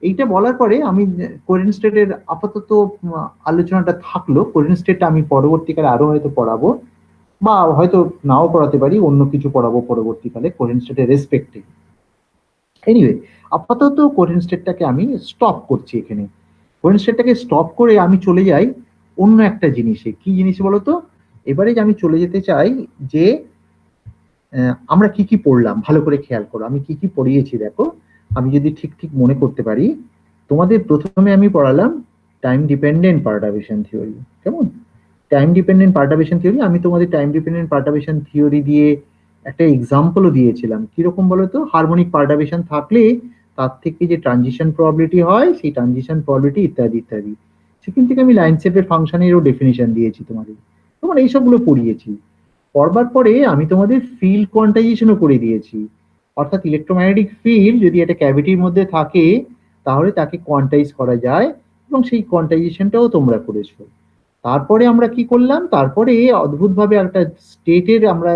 [SPEAKER 1] এইটা বলার পরে আমি কোহেরেন্ট স্টেটের আপাতত আলোচনাটা থাকলো। কোহেরেন্ট স্টেটটা আমি পরবর্তীকালে আরো হয়তো পড়াবো। বা হয়তো নাও পড়াতে পারি, অন্য কিছু পড়াবো পরবর্তীকালে কোহেরেন্ট স্টেটের রেসপেক্টে। এনিওয়ে, আপাতত কোহেরেন্ট স্টেটটাকে আমি স্টপ করছি এখানে। কোহেরেন্ট স্টেটটাকে স্টপ করে আমি চলে যাই অন্য একটা জিনিসে। কি জিনিস বলতো? এবারে যে আমি চলে যেতে চাই যে আমরা কি কি পড়লাম, ভালো করে খেয়াল করো আমি কি কি পড়িয়েছি দেখো। আমি যদি ঠিক ঠিক মনে করতে পারি, তোমাদের প্রথমে আমি পড়ালাম টাইম ডিপেন্ডেন্ট পারটারবেশন থিওরি। কেমন? টাইম ডিপেন্ডেন্ট পারটারবেশন থিওরি, আমি তোমাদের টাইম ডিপেন্ডেন্ট পারটারবেশন থিওরি দিয়ে একটা এক্সাম্পলও দিয়েছিলাম। কিরকম বলতো? হারমোনিক পারটারবেশন থাকলে তার থেকে যে ট্রানজিশন প্রবাবিলিটি হয়, সেই ট্রানজিশন প্রবাবিলিটি ইত্যাদি ইত্যাদি। সেখান থেকে আমি লাইন সেপের ফাংশনেরও ডেফিনিশন দিয়েছি তোমাদের, তোমার এইসবগুলো পড়িয়েছি। পড়বার পরে আমি তোমাদের ফিল্ড কোয়ান্টাইজেশনও করে দিয়েছি। অর্থাৎ ইলেকট্রোম্যাগনেটিক ফিল্ড যদি একটা ক্যাভিটির মধ্যে থাকে তাহলে তাকে কোয়ান্টাইজ করা যায়, এবং সেই কোয়ান্টাইজেশনটাও তোমরা করেছো। তারপরে আমরা কি করলাম? তারপরে অদ্ভুতভাবে একটা স্টেটের আমরা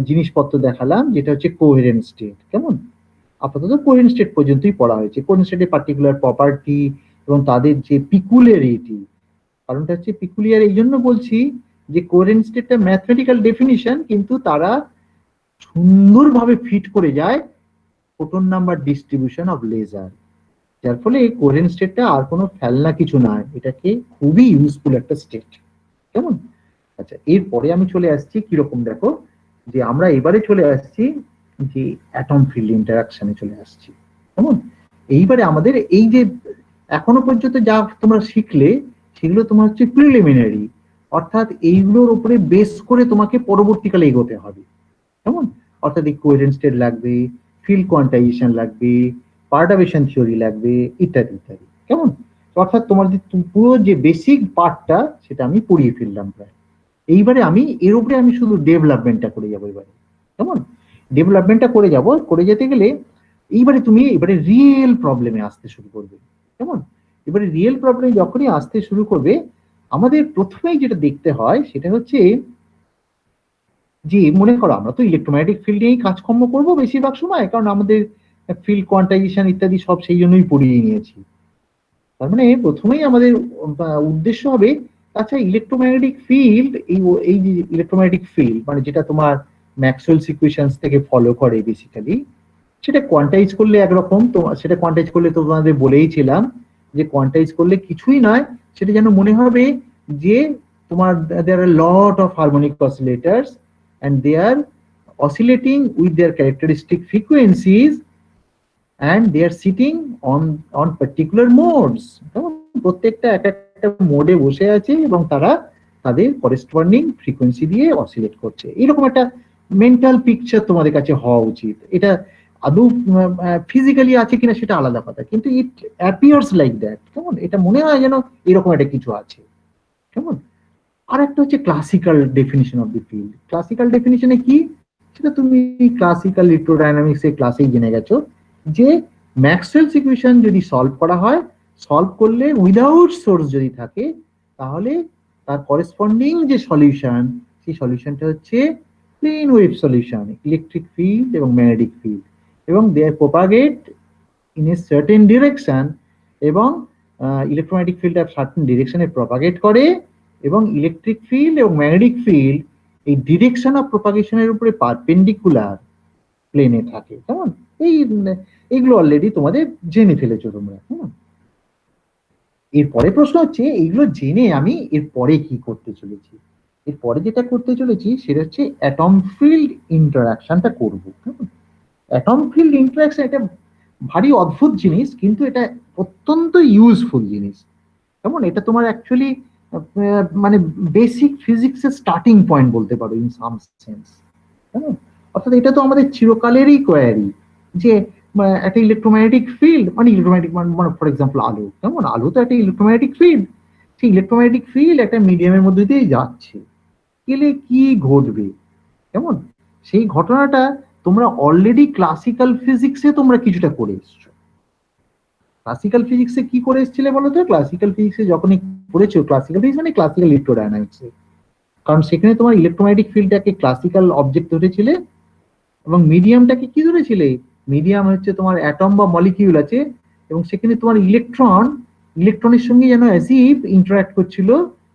[SPEAKER 1] জিনিসপত্র দেখালাম, যেটা হচ্ছে কোহেরেন্ট স্টেট। কেমন? আপাতত কোহেরেন্ট স্টেট পর্যন্তই পড়া হয়েছে। কোহেরেন্ট স্টেটের পার্টিকুলার প্রপার্টি এবং তাদের যে পিকুলিয়ারিটি। কারণটা হচ্ছে পিকুলিয়ার এই জন্য বলছি যে কোহেরেন্ট স্টেটটা ম্যাথমেটিক্যাল ডেফিনিশন, কিন্তু তারা সুন্দরভাবে ফিট করে যায় photon number distribution of laser. যার ফলে কোহেরেন্ট স্টেটটা আর কোনো ফেলনা কিছু নয়, এটাকে খুবই ইউজফুল একটা স্টেট। কেমন? আচ্ছা, এরপরে আমি চলে আসছি কিরকম দেখো, যে আমরা এবারে চলে আসছি যে অ্যাটম ফিল্ড ইন্টারাকশনে চলে আসছি। কেমন? এইবারে আমাদের এই যে এখনো পর্যন্ত যা তোমরা শিখলে সেগুলো তোমার হচ্ছে প্রিলিমিনারি, অর্থাৎ এইগুলোর উপরে বেস করে তোমাকে পরবর্তীকালে এগোতে হবে। কেমন? অর্থাৎ এই কোহেরেন্ট স্টেট লাগবে, ফিল্ড কোয়ান্টাইজেশন লাগবে, পারটারবেশন থিওরি লাগবে, ইত্যাদি ইত্যাদি। কেমন? অর্থাৎ তোমার যে পুরো যে বেসিক পার্টটা সেটা আমি পড়িয়ে ফেললাম প্রায়। এইবারে আমি এর উপরে আমি শুধু ডেভেলপমেন্টটা করে যাবো এবারে। কেমন? ডেভেলপমেন্টটা করে যাব, করে যেতে গেলে এইবারে তুমি এবারে রিয়েল প্রবলেমে আসতে শুরু করবে। কেমন? এবারে রিয়েল প্রবলেম যখনই আসতে শুরু করবে, আমাদের প্রথমেই যেটা দেখতে হয় সেটা হচ্ছে যে মনে করো আমরা তো ইলেকট্রোম্যাগনেটিক ফিল্ড নিয়েই কাজকর্ম করবো বেশিরভাগ সময়, কারণ আমাদের ফিল্ড কোয়ান্টাইজেশন ইত্যাদি সব সেই জন্যই পড়িয়ে নিয়েছি। তার মানে প্রথমেই আমাদের উদ্দেশ্য হবে, আচ্ছা ইলেকট্রোম্যাগনেটিক ফিল্ড, এই যে ইলেকট্রোম্যাগনেটিক ফিল্ড মানে যেটা তোমার ম্যাক্সওয়েলস ইকুয়েশনস থেকে ফলো করে বেসিক্যালি, সেটা কোয়ান্টাইজ করলে একরকম, তো সেটা কোয়ান্টাইজ করলে তো তোমাদের বলেইছিলাম যে কোয়ান্টাইজ করলে কিছুই নয়, সেটা যেন মনে হবে যে তোমার there are lot of harmonic oscillators and they are oscillating with their characteristic frequencies and they are sitting on particular modes. প্রত্যেকটা এক একটা মোডে বসে আছে এবং তারা তাদের করেসপন্ডিং ফ্রিকোয়েন্সি দিয়ে অসিলেট করছে। এরকম একটা মেন্টাল পিকচার তোমাদের কাছে হওয়া উচিত। এটা আদৌ ফিজিক্যালি আছে কিনা সেটা আলাদা কথা, কিন্তু ইট অ্যাপিয়ার্স লাইক দ্যাট। কেমন? এটা মনে হয় যেন এরকম একটা কিছু আছে। কেমন? আর একটা হচ্ছে classical definition of the field. Classical ডেফিনিশনে কি, সেটা তুমি ক্লাসিক্যাল ইলেকট্রোডাইনামিক্স এর ক্লাসেই জেনে গেছো, যে ম্যাক্সওয়েলস ইকুয়েশন যদি সলভ করা হয়, সলভ করলে উইদাউট সোর্স যদি থাকে, তাহলে তার করেসপন্ডিং যে সলিউশন, সেই সলিউশনটা হচ্ছে plane wave solution, electric field এবং ম্যাগনেটিক ফিল্ড, এবং they are propagate in a certain direction, এবং ইলেকট্রোম্যাগনেটিক ফিল্ড আর সার্টেন ডিরেকশনে প্রপাগেট করে, এবং ইলেকট্রিক ফিল্ড এবং ম্যাগনেটিক ফিল্ড এই ডিরেকশন অফ প্রপাগেশনের উপরে পারপেন্ডিকুলার প্লেনে থাকে। কেমন? এইগুলো অলরেডি তোমাদের জেনে ফেলেছো তোমরা। এরপরে প্রশ্ন হচ্ছে, এইগুলো জেনে আমি এরপরে কি করতে চলেছি? এরপরে যেটা করতে চলেছি সেটা হচ্ছে অ্যাটম ফিল্ড ইন্টারাকশনটা করবো। অ্যাটম ফিল্ড ইন্টারাকশন এটা ভারী অদ্ভুত জিনিস, কিন্তু এটা অত্যন্ত ইউজফুল জিনিস। কেমন? এটা তোমার অ্যাকচুয়ালি মানে বেসিক ফিজিক্সের স্টার্টিং পয়েন্ট বলতে পারো ইন সাম সেন্স। অর্থাৎ এটা তো আমাদের চিরকালেরই কোয়ারি, যে একটা ইলেকট্রোম্যাগনেটিক ফিল্ড মানে ইলেকট্রোম্যাগনেটিক মানে ফর এক্সাম্পল আলো। কেমন? আলো তো একটা ইলেকট্রোম্যাগনেটিক ফিল্ড। সেই ইলেকট্রোম্যাগনেটিক ফিল্ড একটা মিডিয়ামের মধ্যে দিয়ে যাচ্ছে, গেলে কি ঘটবে? কেমন? সেই ঘটনাটা তোমরা অলরেডি ক্লাসিক্যাল ফিজিক্সে তোমরা কিছুটা করে এসছো। ক্লাসিক্যাল ফিজিক্সে কি করে এসেছিলে বলো তো? ক্লাসিক্যাল ফিজিক্সে যখনই পড়েছো, ক্লাসিক্যাল ফিজিক্স মানে ক্লাসিক্যাল ইলেকট্রোডাইনামিক্সে, কারণ সেখানে তোমার ইলেকট্রোম্যাগনেটিক ফিল্ডটাকে ক্লাসিক্যাল অবজেক্ট ধরেছিলে, এবং মিডিয়ামটাকে কি ধরেছিলে? মিডিয়াম হচ্ছে তোমার অ্যাটম বা মলিকিউল আছে, এবং সেখানে তোমার ইলেকট্রনের সঙ্গে যেন অ্যাজ ইফ ইন্টারঅ্যাক্ট করছিল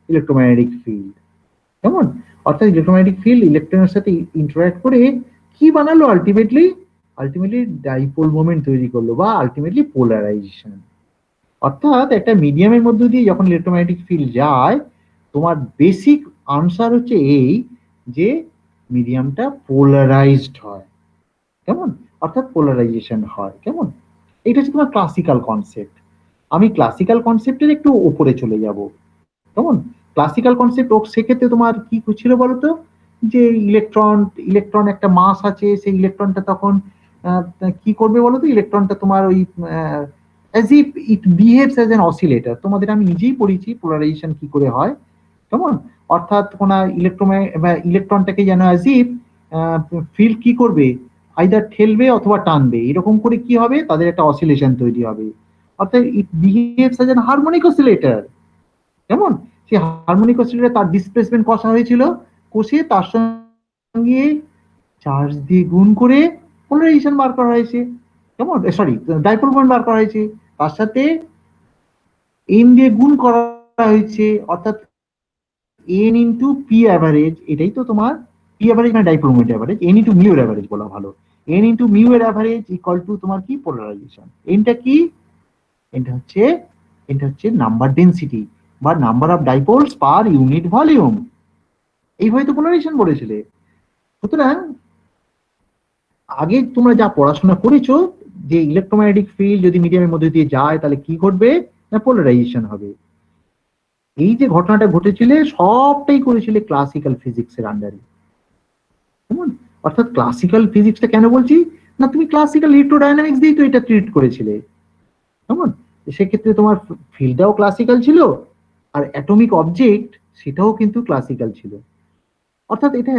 [SPEAKER 1] ইলেকট্রোম্যাগনেটিক ফিল্ড। কেমন? অর্থাৎ ইলেকট্রোম্যাগনেটিক ফিল্ড ইলেকট্রনের সাথে ইন্টারঅ্যাক্ট করে কি বানালো আলটিমেটলি ডাইপোল মোমেন্ট তৈরি করলো বা আলটিমেটলি পোলারাইজেশন। অর্থাৎ একটা মিডিয়ামের মধ্য দিয়ে যখন ইলেকট্রোম্যাগনেটিক ফিল্ড যায়, তোমার বেসিক আনসার হচ্ছে এই যে মিডিয়ামটা পোলারাইজড হয়, কেমন, অর্থাৎ পোলারাইজেশন হয়, কেমন। এটা হচ্ছে তোমার ক্লাসিক্যাল কনসেপ্ট। আমি ক্লাসিক্যাল কনসেপ্টের একটু উপরে চলে যাব, কেমন। ক্লাসিক্যাল কনসেপ্ট সেক্ষেত্রে তোমার কি ছিল বলতো, যে ইলেকট্রন একটা মাস আছে, সেই ইলেকট্রনটা তখন কি করবে বলতো, ইলেকট্রনটা তোমার ওই as if it behaves as an oscillator। তোমাদের আমি নিজেই পড়িয়েছি পোলারাইজেশন কি করে হয়, কেমন। অর্থাৎ কোন ইলেকট্রনটাকে যেন as if ফিল্ড কি করবে, আইদার ঠেলবে অথবা টানবে, এরকম করে কি হবে, তাদের একটা অসিলেশন তৈরি হবে। অর্থাৎ it behaves as an harmonic oscillator, কেমন। সেই হারমোনিক অসিলেটর তার ডিসপ্লেসমেন্ট কষা হয়েছিল, কষে তার সঙ্গে চার্জ দিয়ে গুণ করে পোলারাইজেশন বার করা হয়েছে, কেমন, সরি ডাইপোল মোমেন্ট বার করা হয়েছে, তার সাথে এন দিয়ে গুণ করা হয়েছে, অর্থাৎ এন ইন্টু পি অ্যাভারেজ। এটাই তো তোমার পি অ্যাভারেজ মানে dipole moment average, n into mu এর অ্যাভারেজ বলা ভালো। এন ইন্টু মিউ এর অ্যাভারেজ ইকুয়াল টু তোমার কি, পোলারাইজেশন। এনটা কি, এটা হচ্ছে নাম্বার ডেন্সিটি বা number of dipoles per unit volume. এইভাবে তো পোলারাইজেশন বলেছিলে। সুতরাং আগে তোমরা যা পড়াশোনা করেছো, যে ইলেকট্রোম্যাগনেটিক ফিল্ড যদি মিডিয়ামের মধ্যে দিয়ে যায় তাহলে কি ঘটবে, না পোলারাইজেশন হবে। এই যে ঘটনাটা ঘটেছিল সবটাই করেছিল ক্লাসিক্যাল ফিজিক্সের আন্ডারে, কেমন। অর্থাৎ ক্লাসিক্যাল ফিজিক্সটা কেন বলছি, না তুমি ক্লাসিক্যাল ইলেকট্রোডাইনামিক্স দিয়ে তো এটা ট্রিট করেছিলে, কেমন। সেক্ষেত্রে তোমার ফিল্ডটাও ক্লাসিক্যাল ছিল, আর অ্যাটমিক অবজেক্ট সেটাও কিন্তু ক্লাসিক্যাল ছিল। অর্থাৎ এটা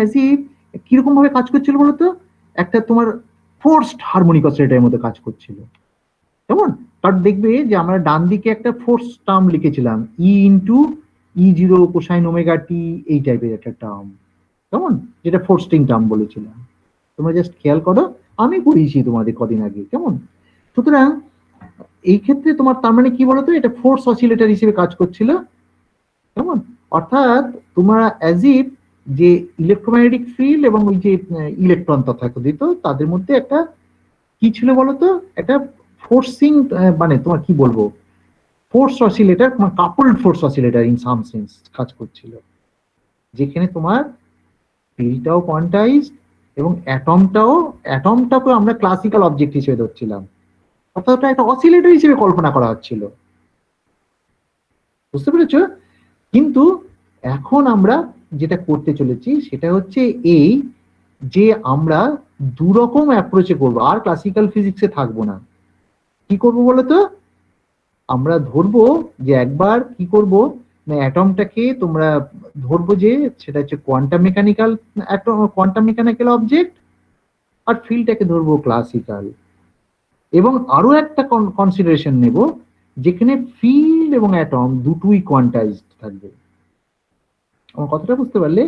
[SPEAKER 1] কিরকম ভাবে কাজ করছিল বলতো, একটা তোমার ফোর্সড হারমোনিক অসিলেটরের মধ্যে কাজ করছিল, কেমন। তার দেখবে যে আমরা ডান দিকে একটা ফোর্স টার্ম লিখেছিলাম, ই ইন্টু ই0 কোসাইন ওমেগা টি, এই টাইপের একটা টার্ম, কেমন, যেটা ফোর্সটিং টার্ম বলেছিলাম। তোমরা জাস্ট খেয়াল করো, আমি পড়িয়েছি তোমাদের কদিন আগে, কেমন। সুতরাং এই ক্ষেত্রে তোমার তার মানে কি বলতো, এটা ফোর্স অসিলেটর হিসেবে কাজ করছিল, কেমন। অর্থাৎ তোমরা অ্যাজ ইফ যে ইলেকট্রোম্যাগনেটিক ফিল্ড এবং ওই যে ইলেকট্রন তথাকথিত তাদের মধ্যে একটা কি ছিল বলতো, একটা ফোর্সিং, মানে তোমার কি বলবো, ফোর্স অসিলেটর, তোমার coupled force oscillator in some sense কাজ করছিল, যেখানে তোমার ফিল্ডটাও কোয়ান্টাইজড এবং অ্যাটমটাকে আমরা ক্লাসিক্যাল অবজেক্ট হিসেবে ধরছিলাম, অর্থাৎ ওটা একটা অসিলেটর হিসেবে কল্পনা করা হচ্ছিল, বুঝতে পেরেছো। কিন্তু এখন আমরা যেটা করতে চলেছি সেটা হচ্ছে এই, যে আমরা দুরকম অ্যাপ্রোচে করবো, আর ক্লাসিক্যাল ফিজিক্সে থাকবো না। কি করবো বলতো, আমরা ধরবো যে একবার কি করব, অ্যাটমটাকে তোমরা ধরবো যে সেটা হচ্ছে কোয়ান্টাম মেকানিক্যাল অবজেক্ট, আর ফিল্ডটাকে ধরবো ক্লাসিক্যাল। এবং আরো একটা কনসিডারেশন নেব, যেখানে ফিল্ড এবং অ্যাটম দুটোই কোয়ান্টাইজড থাকবে। আমার কথাটা বুঝতে পারলে,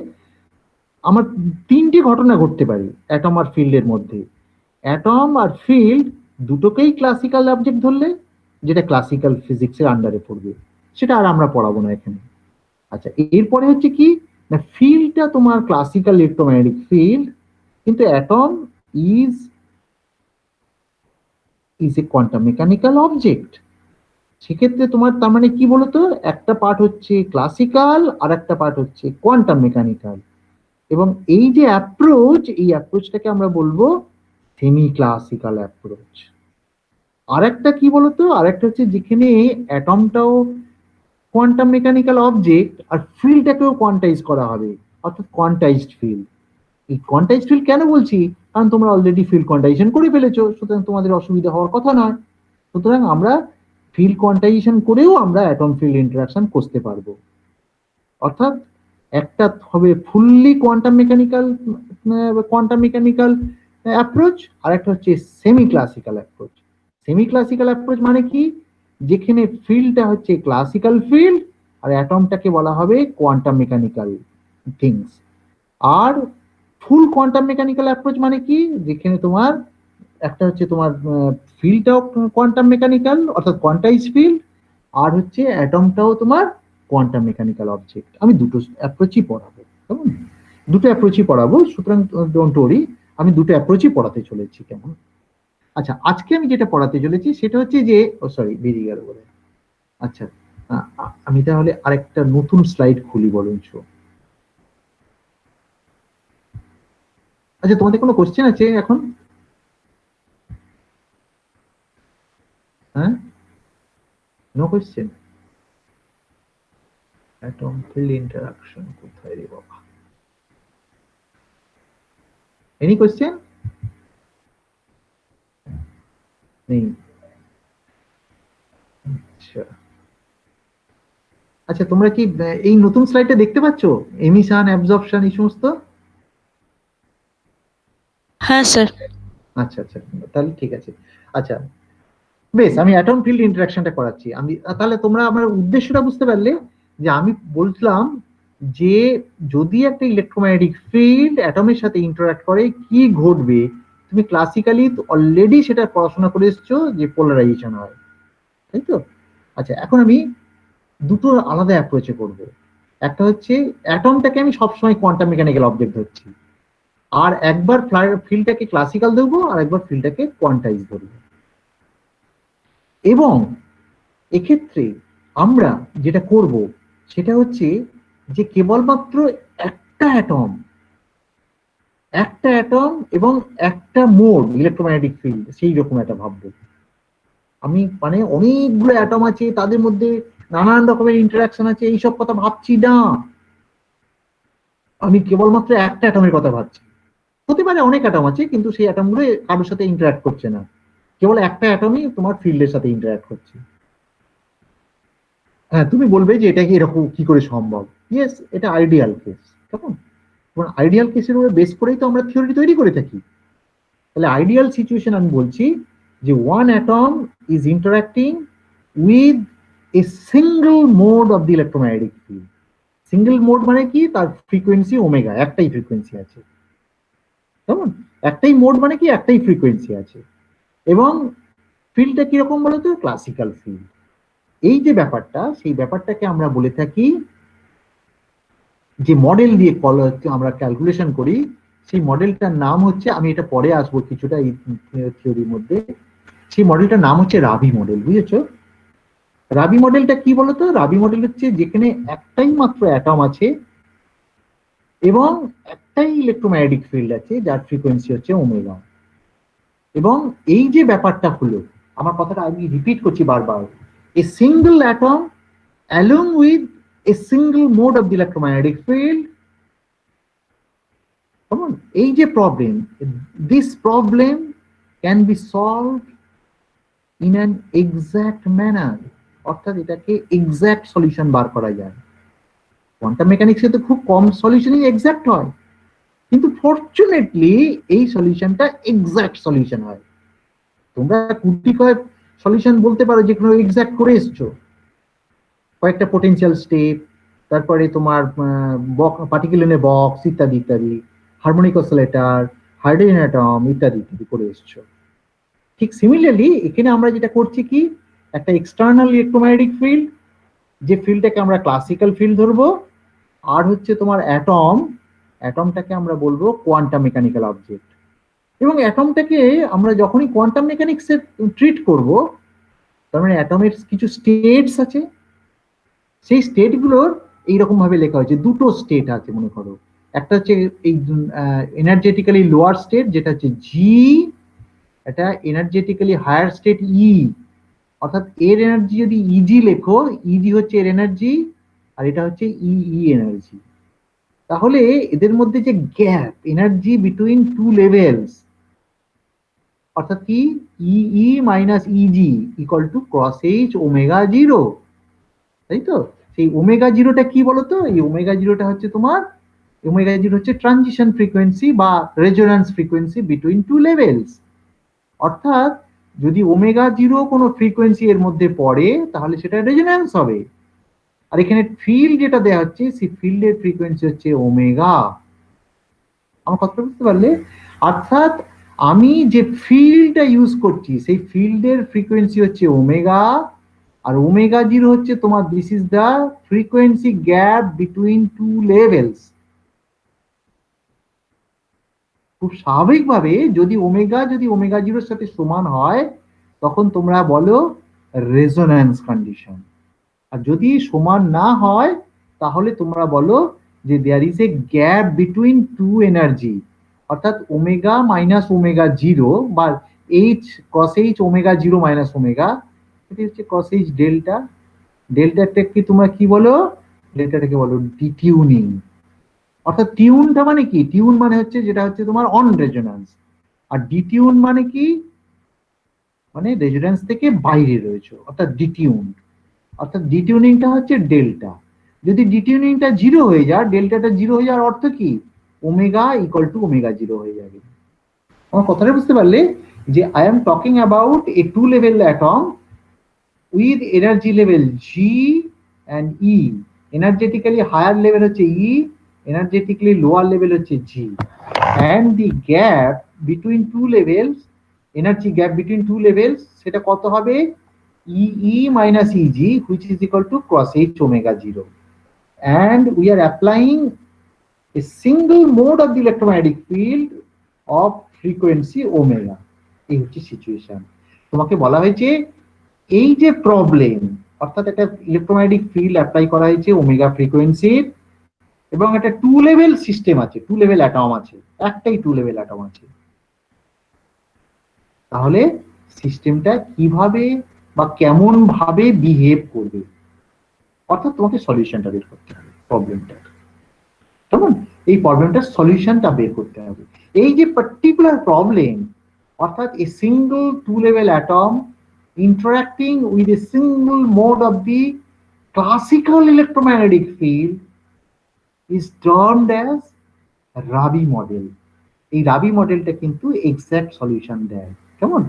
[SPEAKER 1] আমার তিনটি ঘটনা ঘটতে পারে অ্যাটম আর ফিল্ডের মধ্যে। অ্যাটম আর ফিল্ড দুটোকেই ক্লাসিক্যাল অবজেক্ট ধরলে, যেটা ক্লাসিক্যাল ফিজিক্সের আন্ডারে পড়বে, সেটা আর আমরা পড়াবো না এখানে। আচ্ছা, এরপরে হচ্ছে কি, না ফিল্ডটা তোমার ক্লাসিক্যাল ইলেকট্রোম্যাগনেটিক ফিল্ড, কিন্তু atom is a quantum mechanical object. সেক্ষেত্রে তোমার তার মানে কি বলতো, একটা পার্ট হচ্ছে ক্লাসিক্যাল আর একটা পার্ট হচ্ছে কোয়ান্টাম মেকানিক্যাল। এবং এই যে অ্যাপ্রোচ, এই অ্যাপ্রোচটাকে আমরা বলবো সেমি ক্লাসিক্যাল অ্যাপ্রোচ। আর একটা কি বলতো, আর একটা হচ্ছে যেখানে অ্যাটমটাও কোয়ান্টাম মেকানিক্যাল অবজেক্ট আর ফিল্ডটাকেও কোয়ান্টাইজ করা হবে, অর্থাৎ কোয়ান্টাইজড ফিল্ড। এই কোয়ান্টাইজড ফিল্ড কেন বলছি, কারণ তোমরা অলরেডি ফিল্ড কোয়ান্টাইজেশন করে ফেলেছো, সুতরাং তোমাদের অসুবিধা হওয়ার কথা নয়। সুতরাং আমরা ফিল্ড কোয়ান্টাইজেশন করেও আমরা অ্যাটম ফিল্ড ইন্টারঅ্যাকশন করতে পারবো। অর্থাৎ একটা হবে ফুললি কোয়ান্টাম মেকানিক্যাল অ্যাপ্রোচ, আর একটা হচ্ছে semi classical approach. Semi classical approach মানে কি, যেখানে ফিল্ডটা হচ্ছে ক্লাসিক্যাল ফিল্ড আর অ্যাটমটাকে বলা হবে কোয়ান্টাম মেকানিক্যাল থিংস। আর ফুল কোয়ান্টাম মেকানিক্যাল অ্যাপ্রোচ মানে কি, যেখানে তোমার একটা হচ্ছে তোমার ফিল্ডটাও কোয়ান্টাম মেকানিক্যাল অর্থাৎ কোয়ান্টাইজ ফিল্ড, আর হচ্ছে অ্যাটমটাও তোমার কোয়ান্টাম মেকানিক্যাল অবজেক্ট। আমি দুটো অ্যাপ্রোচই পড়াবো, কেমন। দুটো অ্যাপ্রোচই পড়াবো, সুতরাং ডোন্ট ওরি, আমি দুটো অ্যাপ্রোচই পড়াতে চলেছি। কেমন? আচ্ছা, আজকে আমি যেটা পড়াতে চলেছি সেটা হচ্ছে যে, ও সরি, বেরিয়ে গেল বলে। আচ্ছা, আমি তাহলে আরেকটা নতুন স্লাইড খুলি বরঞ্চ। আচ্ছা, তোমাদের কোনো কোশ্চেন আছে এখন? হ্যাঁ, no question? Atom field interaction কোথায় রে বাবা? Any question? নেই? আচ্ছা আচ্ছা, তোমরা কি এই নতুন স্লাইডটা দেখতে পাচ্ছ? এমিশন, অ্যাবজর্পশন, এই সমস্ত?
[SPEAKER 4] হ্যাঁ স্যার।
[SPEAKER 1] আচ্ছা আচ্ছা, তাহলে ঠিক আছে। আচ্ছা বেশ, আমি অ্যাটম ফিল্ড ইন্টারঅ্যাকশনটা করাচ্ছি। আমি তাহলে তোমরা আমার উদ্দেশ্যটা বুঝতে পারলে, যে আমি বলছিলাম যে যদি একটা ইলেকট্রোম্যাগনেটিক ফিল্ড অ্যাটমের সাথে ইন্টারঅ্যাক্ট করে কি ঘটবে, তুমি ক্লাসিক্যালি অলরেডি সেটা পড়াশোনা করে এসছো যে পোলারাইজেশন হয়, তাই তো? আচ্ছা, এখন আমি দুটো আলাদা অ্যাপ্রোচে করব। একটা হচ্ছে অ্যাটমটাকে আমি সবসময় কোয়ান্টাম মেকানিক্যাল অবজেক্ট ধরছি, আর একবার ফিল্ডটাকে ক্লাসিক্যাল ধরবো, আর একবার ফিল্ডটাকে কোয়ান্টাইজ ধরবো। এবং এক্ষেত্রে আমরা যেটা করব সেটা হচ্ছে যে কেবলমাত্র একটা অ্যাটম এবং একটা মোড ইলেকট্রোম্যাগনেটিক ফিল্ড, সেই রকম একটা ভাববো আমি। মানে অনেকগুলো অ্যাটম আছে, তাদের মধ্যে নানান রকমের ইন্টারাকশন আছে, এইসব কথা ভাবছি না। আমি কেবলমাত্র একটা অ্যাটমের কথা ভাবছি। হতে পারে অনেক অ্যাটম আছে, কিন্তু সেই অ্যাটমগুলো কারোর সাথে ইন্টারাক্ট করছে না, কেবল একটা অ্যাটমই তোমার ফিল্ডের সাথে ইন্টারাক্ট করছে। হ্যাঁ, তুমি বলবে যে এটা কি এরকম কি করে সম্ভব? ইয়েস, এটা আইডিয়াল কেস। কেমন? আইডিয়াল কেসের উপরে বেস করেই তো আমরা থিওরি তৈরি করে থাকি। তাহলে আইডিয়াল সিচুয়েশন আমি বলছি যে one atom is interacting with a single mode of the electromagnetic field. Single mode মানে কি? তার ফ্রিকোয়েন্সি ওমেগা, একটাই ফ্রিকোয়েন্সি আছে। কেমন? একটাই মোড মানে কি? একটাই ফ্রিকোয়েন্সি আছে। এবং ফিল্ডটা কিরকম বলতো? Classical field. এই যে ব্যাপারটা, সেই ব্যাপারটাকে আমরা বলে থাকি, যে মডেল দিয়ে আমরা ক্যালকুলেশন করি, সেই মডেলটার নাম হচ্ছে, আমি এটা পরে আসবো কিছুটা এই থিওরির মধ্যে, সেই মডেলটার নাম হচ্ছে রাবি মডেল। বুঝেছো? রাবি মডেলটা কি বলতো? রাবি মডেল হচ্ছে যেখানে একটাই মাত্র অ্যাটম আছে এবং একটাই ইলেকট্রোম্যাগনেটিক ফিল্ড আছে, যার ফ্রিকোয়েন্সি হচ্ছে ওমেগা। এবং এই যে ব্যাপারটা হলো, আমার কথাটা আমি রিপিট করছি বারবার, a single atom along with a single mode of the electromagnetic field. Come on, এই যে problem, this problem can be solved in an exact manner, অর্থাৎ এটাকে এক্সাক্ট সলিউশন বার করা যায়। কোয়ান্টাম মেকানিক্সে তো খুব কম সলিউশনই এক্সাক্ট হয়, কিন্তু ফরচুনেটলি এই সলিউশনটা এক্সাক্ট সলিউশন হয়। তোমরা কুটি কয়েক সলিউশন বলতে পারো যেগুলো এক্সাক্ট করে এসছো, কয়েকটা পোটেনশিয়াল স্টেপ, তারপরে তোমার পার্টিকুলার বক্স ইত্যাদি ইত্যাদি, হারমোনিক অসিলেটর, হাইড্রোজেন অ্যাটম ইত্যাদি ইত্যাদি করে এসছো। ঠিক সিমিলারলি এখানে আমরা যেটা করছি কি, একটা এক্সটার্নাল ইলেকট্রোম্যাগনেটিক ফিল্ড, যে ফিল্ডটাকে আমরা ক্লাসিক্যাল ফিল্ড ধরবো, আর হচ্ছে তোমার অ্যাটমটাকে আমরা বলবো কোয়ান্টাম মেকানিক্যাল অবজেক্ট। এবং অ্যাটমটাকে আমরা যখনই কোয়ান্টাম মেকানিক্সে ট্রিট করব, তার মানে অ্যাটমের কিছু স্টেটস আছে, সেই স্টেটগুলোর এইরকম ভাবে লেখা হয়েছে। দুটো স্টেট আছে মনে করো, একটা হচ্ছে এই এনার্জেটিক্যালি লোয়ার স্টেট, যেটা হচ্ছে জি, এটা এনার্জেটিক্যালি হায়ার স্টেট ই। অর্থাৎ এর এনার্জি যদি ইজি লেখো, ইজি হচ্ছে এর এনার্জি, আর এটা হচ্ছে ই এনার্জি। তাহলে এদের মধ্যে যে gap, energy between two levels, অর্থাৎ কি, e minus e g equal to cross h omega zero, তাই তো? সেই ওমেগা জিরোটা কি বলতো? এই ওমেগা জিরোটা হচ্ছে তোমার, ওমেগা জিরো হচ্ছে ট্রানজিশন ফ্রিকোয়েন্সি বা resonance frequency between two levels. অর্থাৎ যদি ওমেগা জিরো কোনো ফ্রিকোয়েন্সি এর মধ্যে পড়ে, তাহলে সেটা রেজোন্যান্স হবে। আর এখানে ফিল্ড যেটা দেওয়া হচ্ছে, সেই ফিল্ডের ফ্রিকোয়েন্সি হচ্ছে ওমেগা। আমার কথা বুঝতে পারলে? অর্থাৎ আমি যে ফিল্ডটা ইউজ করছি, সেই ফিল্ডের ফ্রিকোয়েন্সি হচ্ছে ওমেগা, আর ওমেগা জিরো হচ্ছে তোমার, this is the frequency gap between two levels. খুব স্বাভাবিকভাবে যদি ওমেগা জিরোর সাথে সমান হয় তখন তোমরা বলো রেজোন্যান্স কন্ডিশন, আর যদি সমান না হয় তাহলে তোমরা বলো যে there is a gap between two energy, অর্থাৎ ওমেগা মাইনাস ওমেগা জিরো বা h cos h omega zero minus omega, এটি হচ্ছে কস এইচ ডেল্টা। ডেল্টাটাকে তোমরা কি বলো? ডেল্টাটাকে বলো ডিটিউনিং। অর্থাৎ টিউনটা মানে কি? টিউন মানে হচ্ছে যেটা হচ্ছে তোমার অন রেজোন্যান্স, আর ডিটিউন মানে কি? মানে রেজোন্যান্স থেকে বাইরে রয়েছে, অর্থাৎ ডিটিউন। অর্থাৎ ডিটিউনিংটা হচ্ছে ডেল্টা। যদি ডিটিউনিংটা জিরো হয়ে যায়, ডেল্টাটা জিরো হয়ে যাওয়ার অর্থ কি? Omega equal to omega zero হয়ে যাবে। আমার কথাটা বুঝতে পারলে? যে I am talking about a two level atom with energy level g and e. Energetically higher level হচ্ছে ই, এনার্জেটিক্যালি লোয়ার লেভেল হচ্ছে g, and the gap between two levels, energy gap between two levels, সেটা কত হবে? E minus Eg, which is equal to cos h omega 0, and we are applying a single mode of the electromagnetic field of frequency omega. এই হচ্ছে situation. তোমাকে বলা হয়েছে এই যে প্রবলেম, অর্থাৎ একটা ইলেকট্রোম্যাগনেটিক ফিল্ড অ্যাপ্লাই করা হয়েছে ওমেগা ফ্রিকোয়েন্সির, এবং একটা টু লেভেল সিস্টেম আছে, টু লেভেল অ্যাটম আছে, একটাই টু লেভেল অ্যাটম আছে। তাহলে সিস্টেমটা কিভাবে বা কেমন ভাবে বিহেভ করবে, অর্থাৎ তোমাকে সলিউশনটা বের করতে হবে প্রবলেমটা, কেমন? এই প্রবলেমটার সলিউশনটা বের করতে হবে। এই যে পার্টিকুলার প্রবলেম, অর্থাৎ a single two level atom interacting with a single mode of the classical electromagnetic field is termed as Rabi model. এই রাবি মডেলটা কিন্তু এক্সাক্ট সলিউশন দেয়, কেমন?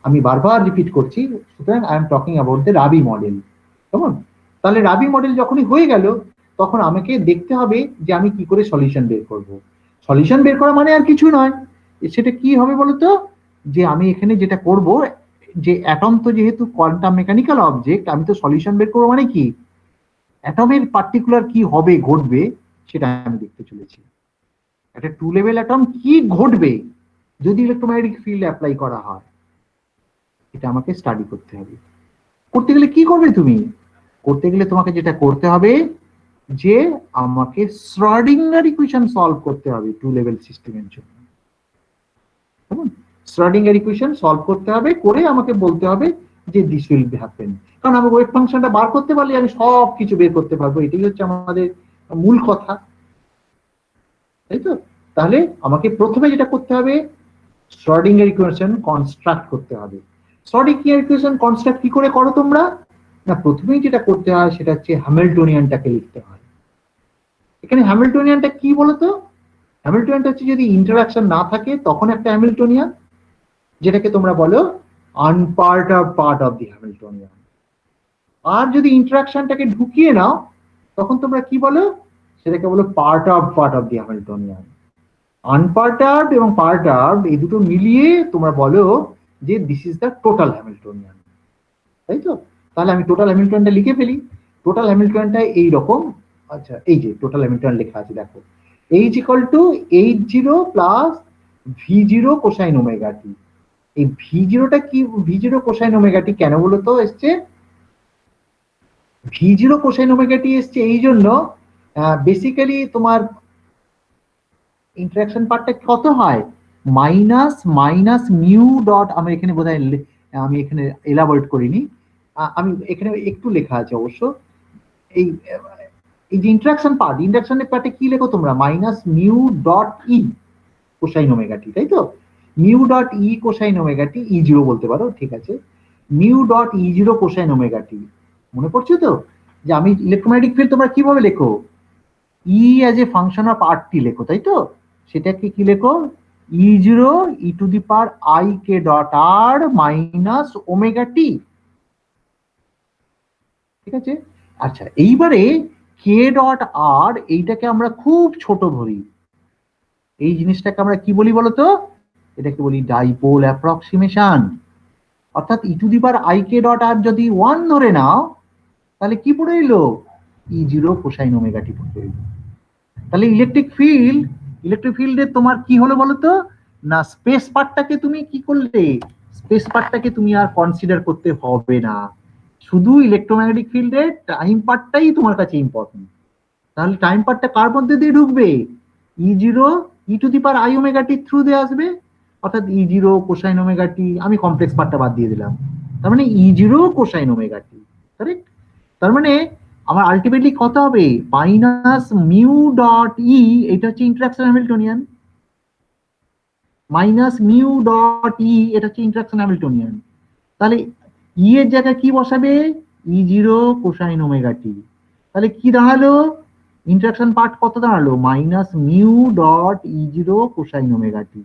[SPEAKER 1] আমি বারবার রিপিট করছি, সুতরাং I am talking about the Rabi model, কেমন? তাহলে রাবি মডেল যখনই হয়ে গেল তখন আমাকে দেখতে হবে যে আমি কি করে সলিউশন বের করব। সলিউশন বের করা মানে আর কিছু নয়, সেটা কি হবে বলতো? যে আমি এখানে যেটা করব, যে অ্যাটম তো যেহেতু কোয়ান্টাম মেকানিক্যাল অবজেক্ট, আমি তো সলিউশন বের করবো মানে কি অ্যাটমের পার্টিকুলার কি হবে ঘটবে সেটা আমি দেখতে চলেছি। একটা টু লেভেল অ্যাটম কি ঘটবে যদি ইলেকট্রোম্যাগনেটিক ফিল্ড অ্যাপ্লাই করা হয়, এটা আমাকে স্টাডি করতে হবে। করতে গেলে কি করবে তুমি? করতে গেলে তোমাকে যেটা করতে হবে যে আমাকে শ্রোডিঙ্গার ইকুয়েশন সলভ করতে হবে টু লেভেল সিস্টেমের জন্য, কেমন? শ্রোডিঙ্গার ইকুয়েশন সলভ করতে হবে, করে আমাকে বলতে হবে যে দিস উইল হ্যাপেন। কারণ আমি ওয়েভ ফাংশনটা বার করতে পারলে আমি সব কিছু বের করতে পারবো, এটাই হচ্ছে আমাদের মূল কথা, তাই তো? তাহলে আমাকে প্রথমে যেটা করতে হবে, শ্রোডিঙ্গার ইকুয়েশন কনস্ট্রাক্ট করতে হবে। শ্রোডিঙ্গার ইকুয়েশন কনস্ট্রাক্ট কি করে করো তোমরা? না, প্রথমেই যেটা করতে হয় সেটা হচ্ছে হ্যামিল্টনিয়ানটাকে লিখতে হয়। এখানে হ্যামিল্টনিয়ানটা কি বলতো? হ্যামিল্টনিয়ানটা হচ্ছে যদি ইন্টারাকশন না থাকে তখন একটা হ্যামিল্টনিয়ান, যেটাকে তোমরা বলো আনপার্টার্ব পার্ট অফ দি হ্যামিল্টনিয়ান। আর যদি ইন্টারাকশনটাকে ঢুকিয়ে নাও তখন তোমরা কি বলো? সেটাকে বলো পার্ট অফ দি হ্যামিল্টনিয়ান। আনপার্টার্ব এবং পার্টার্ব এই দুটো মিলিয়ে তোমরা বলো যে this is the total Hamiltonian, তাই তো? তাহলে আমি টোটাল হ্যামিল্টনটা লিখে ফেলি। টোটাল হ্যামিল্টনটা এইরকম, আচ্ছা এই যে টোটাল হ্যামিল্টন লেখা আছে দেখো, H equal to H0 plus V0 cosine omega t. এই V0টা কি? V0 কোসাইন ওমেগা টি কেন বলো তো এসছে? V0 কোসাইন ওমেগা টি এসছে এই জন্য, বেসিক্যালি তোমার ইন্টারাকশন পার্টটা কত হয়? মাইনাস মাইনাস মিউ ডট, আমি এখানে বোধহয় আমি এখানে এলাবোরেট করিনি, আমি এখানে একটু লেখা আছে অবশ্য। এই এই যে ইন্টারাকশন পার্ট, ইন্টারাকশনের পার্টে কি লেখো তোমরা? Minus mu dot e cosine omega t, তাই তো? Mu dot e cosine omega t, E0 বলতে পারো, ঠিক আছে? Mu dot E0 cosine omega t, মনে পড়ছে তো? যে আমি ইলেকট্রোম্যাগনেটিক ফিল্ড তোমরা কিভাবে লেখো? E as a function of RT লেখো, তাই তো? সেটাকে কি লেখো? E0 e to the power I k dot r minus omega t, ঠিক আছে? আচ্ছা, এইবারে কে ডট আর এইটাকে আমরা খুব ছোট ধরি, এই জিনিসটাকে আমরা কি বলি বলতো? এটাকে বলি ডাইপোল অ্যাপ্রক্সিমেশন। অর্থাৎ e to the power I k dot r যদি 1 ধরে নাও তাহলে কি পড়ে এলো? E0 কোসাইন ওমেগা টি পড়ে এলো। তাহলে ইলেকট্রিক ফিল্ডের তোমার কি হলো বলতো? না স্পেস পার্টটাকে তুমি কি করলে, স্পেস পার্টটাকে তুমি আর কনসিডার করতে হবে না, শুধু ইলেকট্রোম্যাগনেটিক ফিল্ডের টাইম পার্টটাই তোমার কাছে ইম্পর্টেন্ট। তাহলে টাইম পার্টটা কার মধ্যে দিয়ে ঢুকবে, E0 e⁻i⁻t থ্রু দিয়ে আসবে, অর্থাৎ E0 কোসাইন ওমেগা টি, আমি কমপ্লেক্স পার্টটা বাদ দিয়ে দিলাম, তার মানে E0 কোসাইন ওমেগা টি, কারেক্ট? তার মানে আমার আলটিমেটলি কত হবে, মাইনাস মিউ ডট ই, এটা হচ্ছে interaction hamiltonian, minus mu dot e, এটা হচ্ছে ইন্টারঅ্যাকশন হ্যামিল্টনিয়ান। তাহলে ই এর জায়গায় কি বসাবে, E0 কোসাইন ওমেগা টি, তাহলে কি দাঁড়ালো, ইন্টারঅ্যাকশন পার্ট কত দাঁড়ালো, minus mu dot E0 cosine omega t.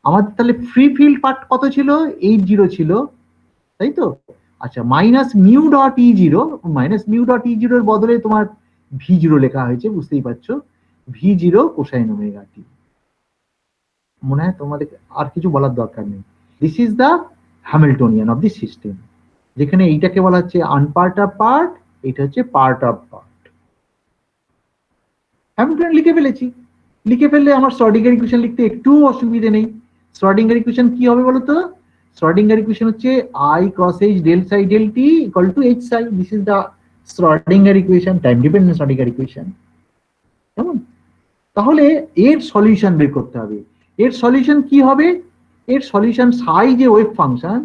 [SPEAKER 1] আমাদের তাহলে ফ্রি ফিল্ড পার্ট কত ছিল, H0 ছিল, তাই তো? আচ্ছা, minus mu dot E0, minus mu dot E0 এর বদলে তোমার V0 লেখা হয়েছে, বুঝতেই পারছো, V0 কোসাইন ওমেগা টি। মনে হয় তোমাদের আর কিছু বলার দরকার নেই। This is the Hamiltonian of the system, যেখানে এইটাকে বলা হচ্ছে আনপার্ট অফ পার্ট, এটা হচ্ছে পার্ট অফ পার্ট। হ্যামিল্টনিয়ান লিখে ফেলেছি, লিখে ফেললে আমার শ্রোডিঙ্গার ইকুয়েশন লিখতে একটু অসুবিধে নেই। শ্রোডিঙ্গার ইকুয়েশন কি হবে বলতো, শ্রোডিঙ্গার ইকুয়েশন হচ্ছে I cross H del psi del t equal to H psi, this is the Schrodinger equation, time dependent Schrodinger equation. কেমন? তাহলে এর সলিউশন বের করতে হবে। এর সলিউশন কি হবে, এর সলিউশন সাই যে ওয়েভ ফাংশন,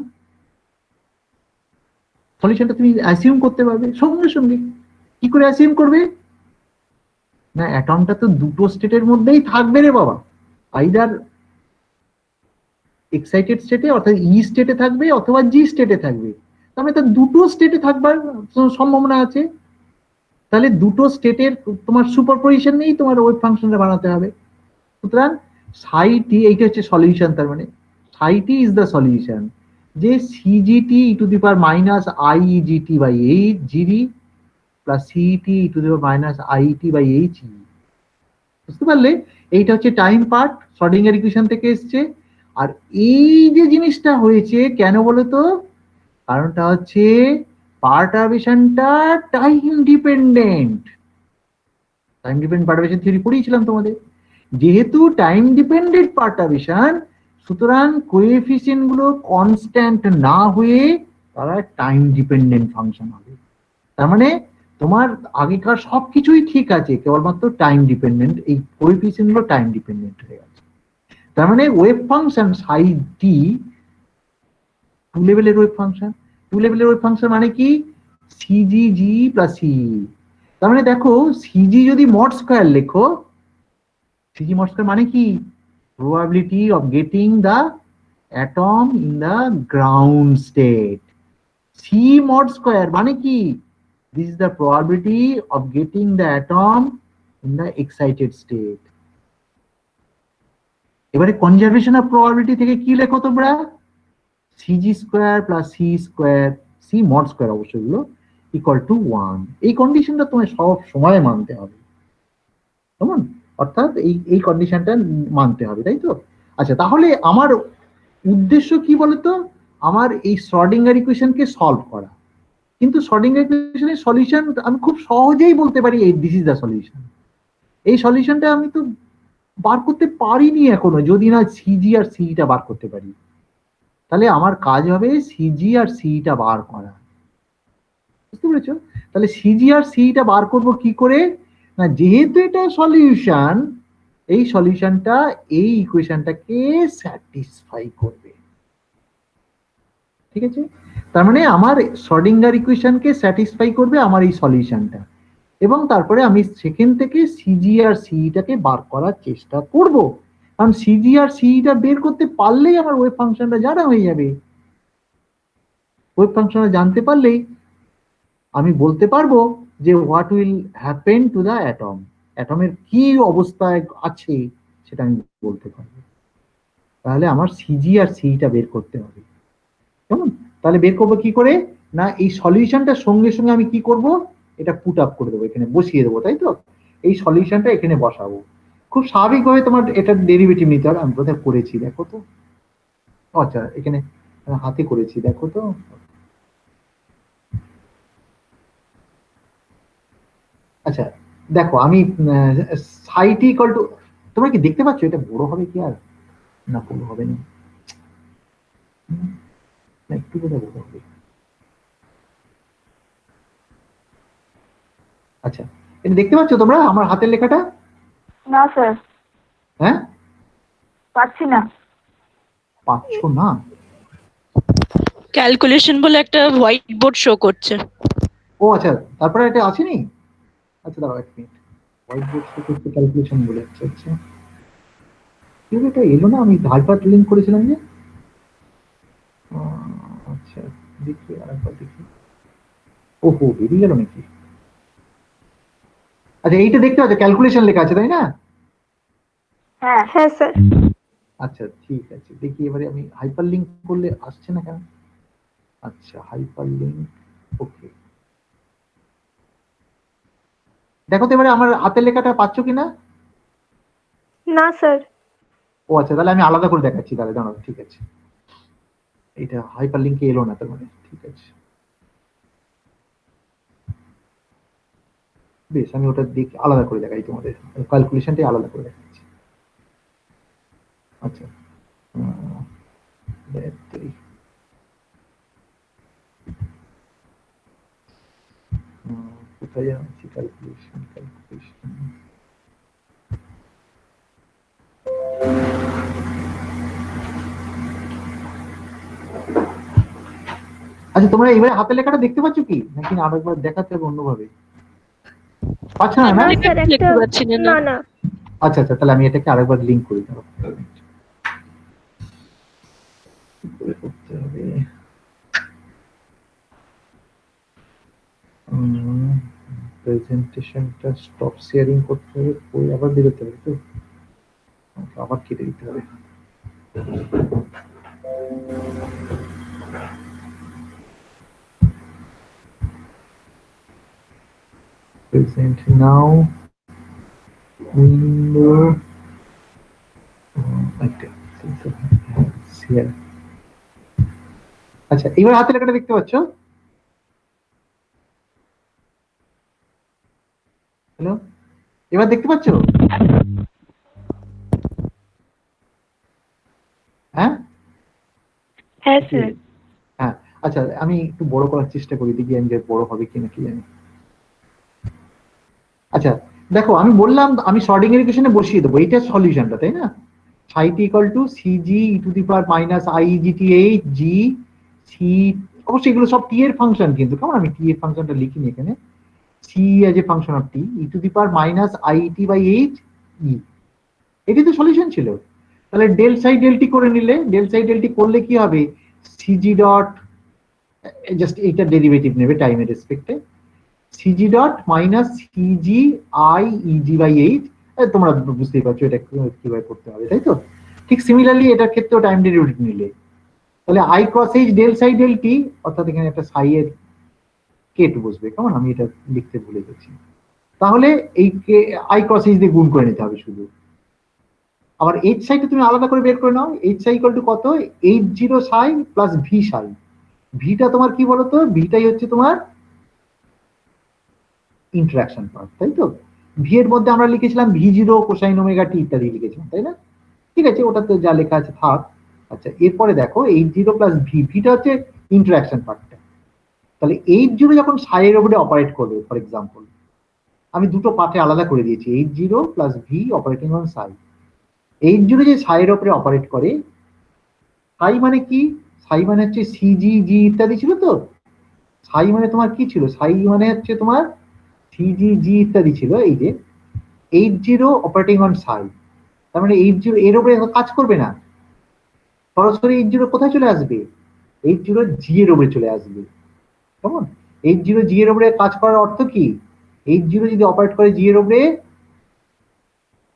[SPEAKER 1] সলিউশনটা তুমি অ্যাসিউম করতে পারবে সঙ্গে সঙ্গে। কি করে অ্যাসিউম করবে, না অ্যাটমটা তো দুটো স্টেটের মধ্যেই থাকবে রে বাবা, আইদার এক্সাইটেড স্টেটে অর্থাৎ ই স্টেটে থাকবে অথবা জি স্টেটে থাকবে, তার মানে তার দুটো স্টেটে থাকবার সম্ভাবনা আছে। তাহলে দুটো স্টেটের তোমার সুপারপজিশন নিয়েই তোমার ওয়েভ ফাংশনটা বানাতে হবে। সুতরাং সাই টি, এইটা হচ্ছে সলিউশন, তার মানে psi t is the solution, যে c g t e to the power minus i e g t by h g d plus c t e to the power minus i t by H e. বুঝতে পারলে, এইটা হচ্ছে টাইম পার্ট, শ্রোডিঙ্গার ইকুয়েশন থেকে এসছে। আর এই যে জিনিসটা হয়েছে কেন বলতো, কারণটা হচ্ছে পার্টারবেশনটা time dependent. Time dependent perturbation theory পড়িয়েছিলাম তোমাদের, যেহেতু টাইম ডিপেন্ডেন্ট পার্টারবেশন, সুতরাং কোএফিসিয়েন্ট গুলো কনস্ট্যান্ট না হয়ে তারা টাইম ডিপেন্ডেন্ট ফাংশন হবে। তার মানে তোমার আগেকার সবকিছুই ঠিক আছে, কেবলমাত্র টাইম ডিপেন্ডেন্ট, এই কোএফিসিয়েন্ট গুলো টাইম ডিপেন্ডেন্ট হয়ে গেছে। তার মানে ওয়েভ ফাংশন সাই টি টু লেভেলের ওয়েভ ফাংশন, টু লেভেলের ওয়েভ ফাংশন মানে কি, সিজিজি প্লাস সিই। তার মানে দেখো, সিজি যদি মড স্কয়ার লেখো, সিজি মড স্কয়ার মানে কি, probability of getting the atom in the ground state. C mod square মানে কি, this is the probability of getting the atom in the excited state. এবারে কনজারভেশন অফ প্রবাবিলিটি থেকে কি লেখো তোমরা, CG square plus C square, C mod square অবশ্যই গুলো, equal to 1। এই কন্ডিশনটা তোমায় সব সময় মানতে হবে, কেমন? অর্থাৎ এই কন্ডিশনটা মানতে হবে, তাই তো? আচ্ছা, তাহলে আমার উদ্দেশ্য কি বলতো, আমার এই শ্রোডিঙ্গার ইকুয়েশনকে সলভ করা। কিন্তু শ্রোডিঙ্গার ইকুয়েশনের সলিউশন আমি খুব সহজেই বলতে পারি, এই দিস ইজ দ্য সলিউশন। এই সলিউশনটা আমি তো বার করতে পারিনি এখনো, যদি না সিজি আর সিটা বার করতে পারি। তাহলে আমার কাজ হবে সিজি আর সিটা বার করা, বুঝতে পেরেছো? তাহলে সিজি আর সিটা বার করব কি করে, না যেহেতু এটা সলিউশন, এই সলিউশনটা এই ইকুয়েশনটাকে স্যাটিসফাই করবে, ঠিক আছে? তার মানে আমার শ্রোডিঙ্গার ইকুয়েশনকে স্যাটিসফাই করবে আমার এই সলিউশনটা, এবং তারপরে আমি সেখান থেকে সিজি আর সিটাকে বার করার চেষ্টা করব, কারণ সিজি আর সিটা বের করতে পারলেই আমার ওয়েভ ফাংশনটা জানা হয়ে যাবে। ওয়েভ ফাংশনটা জানতে পারলেই আমি বলতে পারবো যে what will happen to the atom, অ্যাটমের কি অবস্থায় আছে সেটা আমি বলতে পারবো। তাহলে আমার সিজি আর সিটা বের করতে হবে, কেমন? তাহলে বের করবো কি করে, না এই সলিউশনটা সঙ্গে সঙ্গে আমি কি করব, এটা পুট আপ করে দেবো, এখানে বসিয়ে দেবো, তাই তো? এই সলিউশনটা এখানে বসাবো, খুব স্বাভাবিকভাবে তোমার এটার ডেরিভেটিভ নিতে হবে। আমি কোথায় করেছি দেখো তো, আচ্ছা এখানে হাতে করেছি, দেখো তো, আচ্ছা দেখো আমি সাইটি ইকুয়াল টু, তোমরা কি দেখতে পাচ্ছ এটা বড় হবে কি আর, না পুরো হবে না, না একটু বোধ হবে। আচ্ছা, এটা দেখতে পাচ্ছ তোমরা আমার হাতের লেখাটা?
[SPEAKER 3] না স্যার,
[SPEAKER 1] হ্যাঁ,
[SPEAKER 3] পাচ্ছি না।
[SPEAKER 1] পাচ্ছ না?
[SPEAKER 4] ক্যালকুলেশন বলে একটা হোয়াইট বোর্ড শো করছে।
[SPEAKER 1] ও আচ্ছা, তারপরে এটা আসেনি? আচ্ছা দাঁড়াও এক মিনিট, হোয়াইট বোর্ড শো করতে ক্যালকুলেশন বলে। আচ্ছা আচ্ছা, কি এটা এলো না, আমি হাইপার লিঙ্ক করেছিলাম যে। আচ্ছা দেখি আরেকবার দেখি, ওহো বেরিয়ে গেল নাকি? আচ্ছা এইটা দেখতে পাচ্ছ ক্যালকুলেশন লেখা আছে তাই না?
[SPEAKER 3] হ্যাঁ হ্যাঁ স্যার।
[SPEAKER 1] আচ্ছা ঠিক আছে, দেখি এবারে আমি হাইপার লিঙ্ক করলে আসছে না কেন? আচ্ছা হাইপার লিঙ্ক, ওকে। দেখো তো এবারে আমার হাতের লেখাটা পাচ্ছ কিনা?
[SPEAKER 3] না স্যার।
[SPEAKER 1] ও আচ্ছা, তাহলে আমি আলাদা করে দেখাচ্ছি, তাহলে দাঁড়াও, ঠিক আছে। এটা হাইপার লিঙ্কে এলো না তার মানে, ঠিক আছে বেশ, আমি ওটা দেখি আলাদা করে দেখাই তোমাদের, ক্যালকুলেশনটাই আলাদা করে দেখাচ্ছি। আচ্ছা ব্যাটারি, কোথায় যাচ্ছি? ক্যালকুলেশন ক্যালকুলেশন, আচ্ছা তোমরা এবারে হাতের লেখাটা দেখতে পাচ্ছ কি নাকি আরেকবার দেখাতে হবে অন্যভাবে? পাচ্ছ না?
[SPEAKER 3] না স্যার,
[SPEAKER 4] দেখতে পাচ্ছি না।
[SPEAKER 3] না না।
[SPEAKER 1] আচ্ছা আচ্ছা, তাহলে আমি এটাকে আরেকবার লিঙ্ক করে দেবো। করতে হবে প্রেজেন্টেশনটা স্টপ শেয়ারিং করতে হবে, ওই আবার বেরোতে হবে তো, আবার কেটে দিতে হবে। Present now window, okay, share। আচ্ছা এবার হাতের লেখাটা দেখতে পাচ্ছ? হ্যালো, এবার দেখতে পাচ্ছ? হ্যাঁ
[SPEAKER 3] হ্যাঁ স্যার।
[SPEAKER 1] হ্যাঁ, আচ্ছা আমি একটু বড় করার চেষ্টা করি, দেখি আমি বড় হবে কিনা কি জানি। আচ্ছা দেখো, আমি বললাম আমি শর্টিং এর ইকুয়েশনে বসিয়ে দেবো, এইটা সলিউশনটা তাই না? Psi t equal to CG e to the power minus i GT H G C, অবশ্যই এগুলো সব টি এর ফাংশন, কিন্তু কেমন আমি টি এর ফাংশনটা লিখিনি এখানে, C as a function of t e to the power minus i t by H E, এটি তো সলিউশন ছিল। তাহলে ডেল সাই ডেল টি করে নিলে, ডেল সাই ডেল টি করলে কি হবে, সিজি ডট, জাস্ট এইটা ডেরিভেটিভ নেবে টাইমের রেসপেক্টে, c g dot minus c g i e g by h, তোমরা বুঝতেই পারছো এটা কিভাবে করতে হবে, তাই তো? ঠিক সিমিলারলি এটার ক্ষেত্রেও টাইম ডেরিভেটিভ নিলে, তাহলে i cross H del psi del t, অর্থাৎ এখানে একটা সাই এর কেট বসবে, কেমন আমি এটা লিখতে ভুলে গেছি। তাহলে এই আই ক্রস এইচ দিয়ে গুণ করে নিতে হবে শুধু। আবার এইচ সাইটা তুমি আলাদা করে বের করে নাও, এইচ সাই ইকুয়াল টু কত, এইচ জিরো সাই প্লাস ভি সাই। ভিটা তোমার কি বলতো, ভিটাই হচ্ছে তোমার ইন্টারাকশন পার্ট, তাই তো? ভি এর মধ্যে আমরা লিখেছিলাম ভি জিরো কোসাইন ওমেগা টি ইত্যাদি লিখেছিলাম, তাই না? ঠিক আছে, ওটাতে যা লেখা আছে থাক। আচ্ছা এরপরে দেখো এইচ জিরো প্লাস ভি, ভিটা হচ্ছে ইন্টারাকশন পার্টটা। তাহলে এইচ জিরো যখন সাইয়ের উপরে অপারেট করবে, ফর এক্সাম্পল আমি দুটো পার্টে আলাদা করে দিয়েছি, H zero plus V operating on Sai. H zero যে সাইয়ের উপরে অপারেট করে, সাই মানে কি, সাই মানে হচ্ছে সিজি জি ইত্যাদি ছিল তো, সাই মানে তোমার কি ছিল, সাই মানে হচ্ছে তোমার সিজি জি ইত্যাদি ছিল। এই যে এইচ জিরো অপারেটিং অন সাই, তার মানে এইচ জিরো এর উপরে কাজ করবে না, সরাসরি এইচ জিরো কোথায় চলে আসবে, এইচ জিরো জি এর উপরে চলে আসবে, কেমন? এইচ জিরো জি এর উপরে কাজ করার অর্থ কি, এইচ জিরো যদি অপারেট করে জি এর উপরে,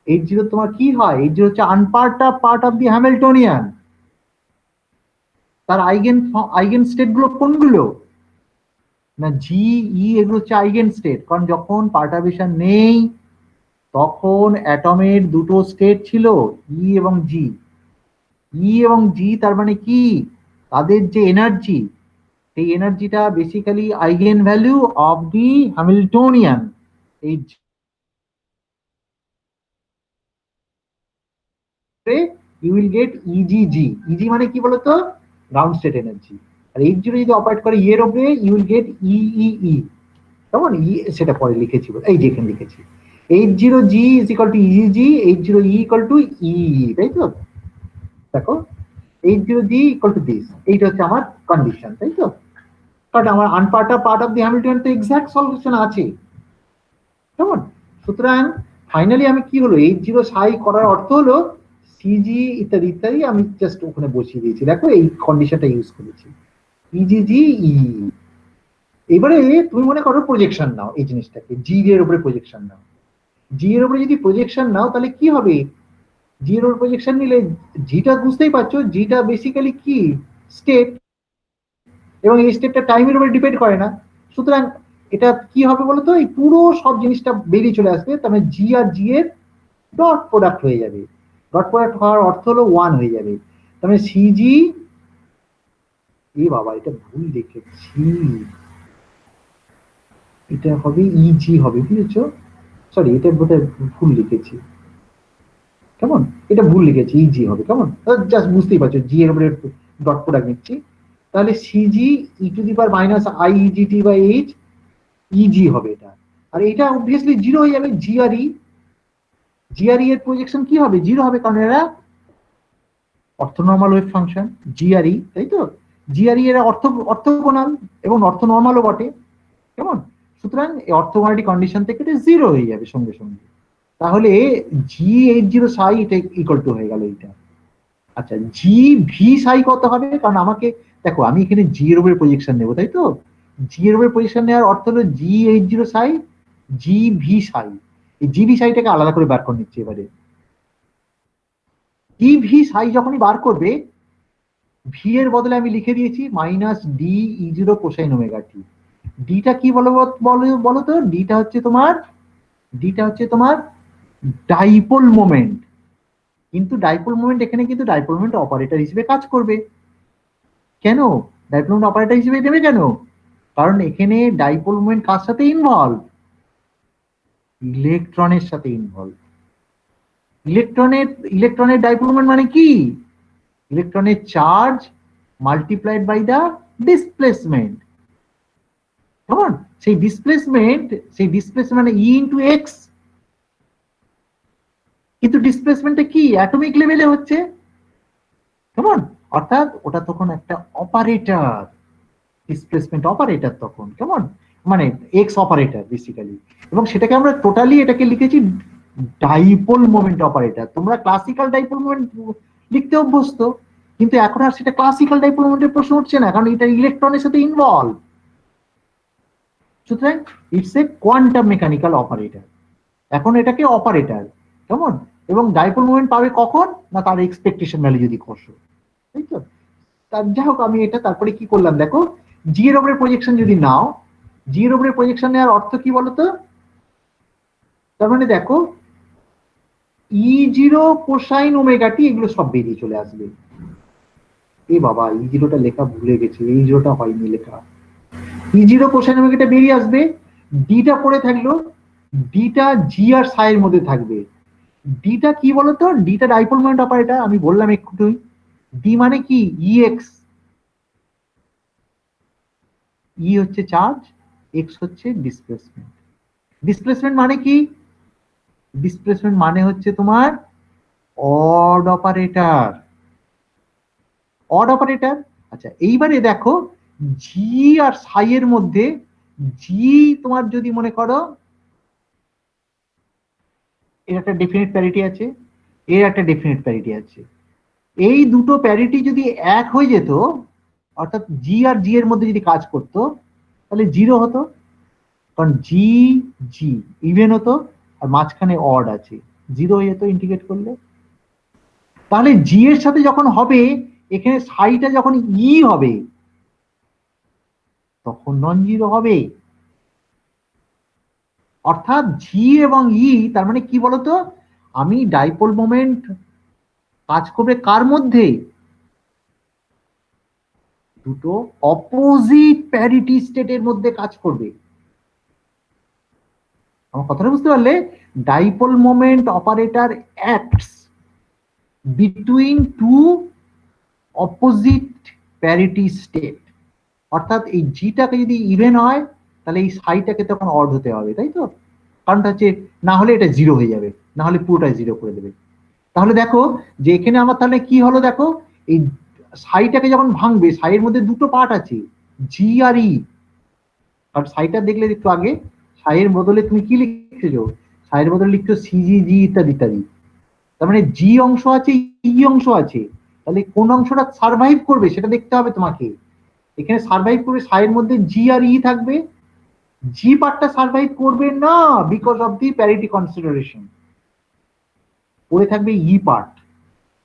[SPEAKER 1] এইচ জিরো তোমার কি হয়, এইচ জিরো হচ্ছে পার্ট অফ দি হ্যামিল্টনিয়ান। তার আইগেন স্টেট গুলো কোনগুলো, না জি ই, এগুলো হচ্ছে আইগেন স্টেট, কারণ যখন পার্টারবেশন নেই তখন অ্যাটমের দুটো স্টেট ছিল, ই এবং জি। ই এবং জি তার মানে কি, তাদের যে এনার্জি, সেই এনার্জিটা basically eigen value of the Hamiltonian. এই ইউ উইল গেট ইজিজি। ইজি মানে কি বলতো, গ্রাউন্ড স্টেট এনার্জি। আর H0 যদি অপারেট করে এর উপরে, ইউ উইল গেট ইই। কেমন? সেটা পরে লিখেছি, এই যে এখানে লিখেছি H0G is equal to EG, H0E equal to EE, তাই তো? দেখো H0G equal to this, এইটা হচ্ছে আমার কন্ডিশন, তাই তো? কারণ আমার পার্ট অফ দি হ্যামিল্টন তো এক্সাক্ট সলিউশন আছে, কেমন? সুতরাং ফাইনালি আমি কি হলো, H0 সাই করার অর্থ হলো সিজি ইত্যাদি ইত্যাদি আমি জাস্ট ওখানে বসিয়ে দিয়েছি। দেখো এই কন্ডিশনটা ইউজ করেছি, ইজিজি ই। এবারে তুমি মনে করো প্রজেকশন নাও, এই জিনিসটাকে জি এর উপরে প্রজেকশন নাও। জি এর উপরে যদি প্রজেকশন নাও তাহলে কি হবে, জি এর উপরে প্রজেকশন নিলে জিটা বুঝতেই পারছো, জিটা বেসিক্যালি কি স্টেট, এবং এই স্টেটটা টাইমের উপরে ডিপেন্ড করে না। সুতরাং এটা কি হবে বলতো, এই পুরো সব জিনিসটা বেরিয়ে চলে আসবে, তার মানে জি আর জি এর ডট প্রোডাক্ট হয়ে যাবে। ডট প্রোডাক্ট হওয়ার অর্থ হলো 1 হয়ে যাবে। তার মানে সিজি, এ বাবা এটা ভুল লিখেছি, এটা হবে ইজি হবে, বুঝেছো? সরি, এটা বোধহয় ভুল লিখেছি, কেমন? এটা ভুল লিখেছি, ইজি হবে, কেমন? জাস্ট বুঝতেই পারছো, জি এর উপরে ডট প্রোডাক্ট নিচ্ছি, তাহলে c g e to the power minus i e g t by h e g হবে এটা। আর এটা অবভিয়াসলি জিরো হয়ে যাবে, জিআরই। জিআরই এর প্রজেকশন কি হবে, জিরো হবে, কারণ এরা অর্থনর্মাল ওয়েভ ফাংশন, জিআরই, তাই তো? জিআরই এরা অর্থগোনাল এবং অর্থনর্মালও বটে, কেমন? সুতরাং এই অর্থগোনালিটি কন্ডিশন থেকে এটা জিরো হয়ে যাবে সঙ্গে সঙ্গে। তাহলে G80 সাই এটা ইকুয়াল টু হয়ে গেল এইটা। আচ্ছা, জি ভি সাই কত হবে, কারণ আমাকে দেখো আমি এখানে জি এর উপরে প্রজেকশন নেবো, তাই তো? জি এর উপরে প্রজেকশন নেওয়ার অর্থ হলো G80 সাই জি ভি সাই। এই জি ভি সাইটাকে আলাদা করে বার করে নিচ্ছি এবারে। জি ভি সাই যখনই বার করবে, ভি এর বদলে আমি লিখে দিয়েছি মাইনাস ডি ই0 কোসাইন ওমেগা টি। ডিটা কি বলো তো, ডিটা হচ্ছে তোমার ডাইপোল মোমেন্ট। কিন্তু ডাইপোল মোমেন্ট এখানে কিন্তু ডাইপোল মোমেন্ট অপারেটর হিসেবে কাজ করবে। কেন ডাইপোল মোমেন্ট অপারেটর হিসেবে দেবে কেন? কারণ এখানে ডাইপোল মোমেন্ট কার সাথে ইনভলভ, ইলেকট্রনের সাথে ইনভলভ। ইলেকট্রনের ডাইপোল মোমেন্ট মানে কি, ইলেকট্রনের charge multiplied by the displacement, কেমন? সেই ডিসপ্লেসমেন্ট মানে ই ইন্টু এক্স, কিন্তু ডিসপ্লেসমেন্টটা কি অ্যাটমিক লেভেলে হচ্ছে, কেমন? অর্থাৎ ওটা তখন একটা অপারেটর, ডিসপ্লেসমেন্ট অপারেটর তখন, কেমন? মানে এক্স অপারেটর বেসিক্যালি। এবং সেটাকে আমরা টোটালি এটাকে লিখেছি ডাইপোল মোমেন্ট অপারেটর। তোমরা ক্লাসিক্যাল ডাইপোল মোমেন্ট লিখতে অভ্যস্ত, কিন্তু এখন আর সেটা ক্লাসিক্যাল ডাইপোল মোমেন্টের প্রশ্ন উঠছে না, কারণ এটা ইলেকট্রনের সাথে ইনভলভ। সুতরাং it's a quantum mechanical operator. এখন এটাকে অপারেটর, কেমন? এবং ডাইপোল মোমেন্ট পাবে কখন না, তার এক্সপেকটেশন ভ্যালু যদি কষো, তাই তো? তার যাই হোক, আমি এটা তারপরে কি করলাম দেখো, জি এর উপরে প্রজেকশন যদি নাও, জি এর উপরে প্রজেকশন নেওয়ার অর্থ কি বলতো, তার মানে দেখো ই0 কোসাইন ওমেগা টি এগুলো সব বেরিয়ে চলে আসবে। এ বাবা ই0টা লেখা ভুলে গেছি, ই0টা হয়নি লেখা, ই0 কোসাইন ওমেগাটা বেরিয়ে আসবে, ডিটা পড়ে থাকলো, ডিটা জি আর সাই এর মধ্যে থাকবে। ডিটা কি বলতো, ডিটা ডাইপোল মোমেন্ট অপারেটর, আমি বললাম একটুই। ডি মানে কি, ইএক্স, ই হচ্ছে চার্জ, এক্স হচ্ছে ডিসপ্লেসমেন্ট। ডিসপ্লেসমেন্ট মানে কি, ডিসপ্লেসমেন্ট মানে হচ্ছে তোমার অড অপারেটর, অড অপারেটর। আচ্ছা এইবারে দেখো, জি আর সাই এর মধ্যে, জি তোমার যদি মনে করো এর একটা ডেফিনিট প্যারিটি আছে, এর একটা ডেফিনিট প্যারিটি আছে, এই দুটো প্যারিটি যদি এক হয়ে যেত, অর্থাৎ জি আর জি এর মধ্যে যদি কাজ করতো, তাহলে জিরো হতো, কারণ জি জি ইভেন হতো, আর মাঝখানে অড আছে, জিরো হয়ে যেত ইন্টিগ্রেট করলে। তাহলে জি এর সাথে যখন হবে, এখানে সাইটা যখন ই হবে তখন নন জিরো হবে। অর্থাৎ জি এবং ই, তার মানে কি বলতো, আমি ডাইপোল মোমেন্ট কাজ করবে কার মধ্যে, দুটো অপোজিট প্যারিটি স্টেটের মধ্যে কাজ করবে। আমার কথাটা বুঝতে পারলে, dipole moment operator acts between two opposite parity state. অর্থাৎ এই জিটাকে যদি ইভেন হয় তাহলে এই সাইটাকে তখন অড হতে হবে, তাই তো? কারণটা হচ্ছে না হলে এটা জিরো হয়ে যাবে, না হলে পুরোটাই জিরো করে দেবে। তাহলে দেখো যে এখানে আমার তাহলে কি হলো, দেখো এই সাইটাকে যখন ভাঙবে, সাইয়ের মধ্যে দুটো পার্ট আছে, জি আর ই। আর সাইটা দেখলে একটু আগে সাইয়ের বদলে তুমি কি লিখেছো, সাইয়ের বদলে লিখছো সিজি জি ইত্যাদি ইত্যাদি। তার মানে জি অংশ আছে, ই অংশ আছে। তাহলে কোন অংশটা সার্ভাইভ করবে সেটা দেখতে হবে তোমাকে। এখানে সার্ভাইভ করবে, সাইয়ের মধ্যে জি আর ই থাকবে। জি পার্টটা সার্ভাইভ করবে না because of the parity consideration, পড়ে থাকবে ই পার্ট।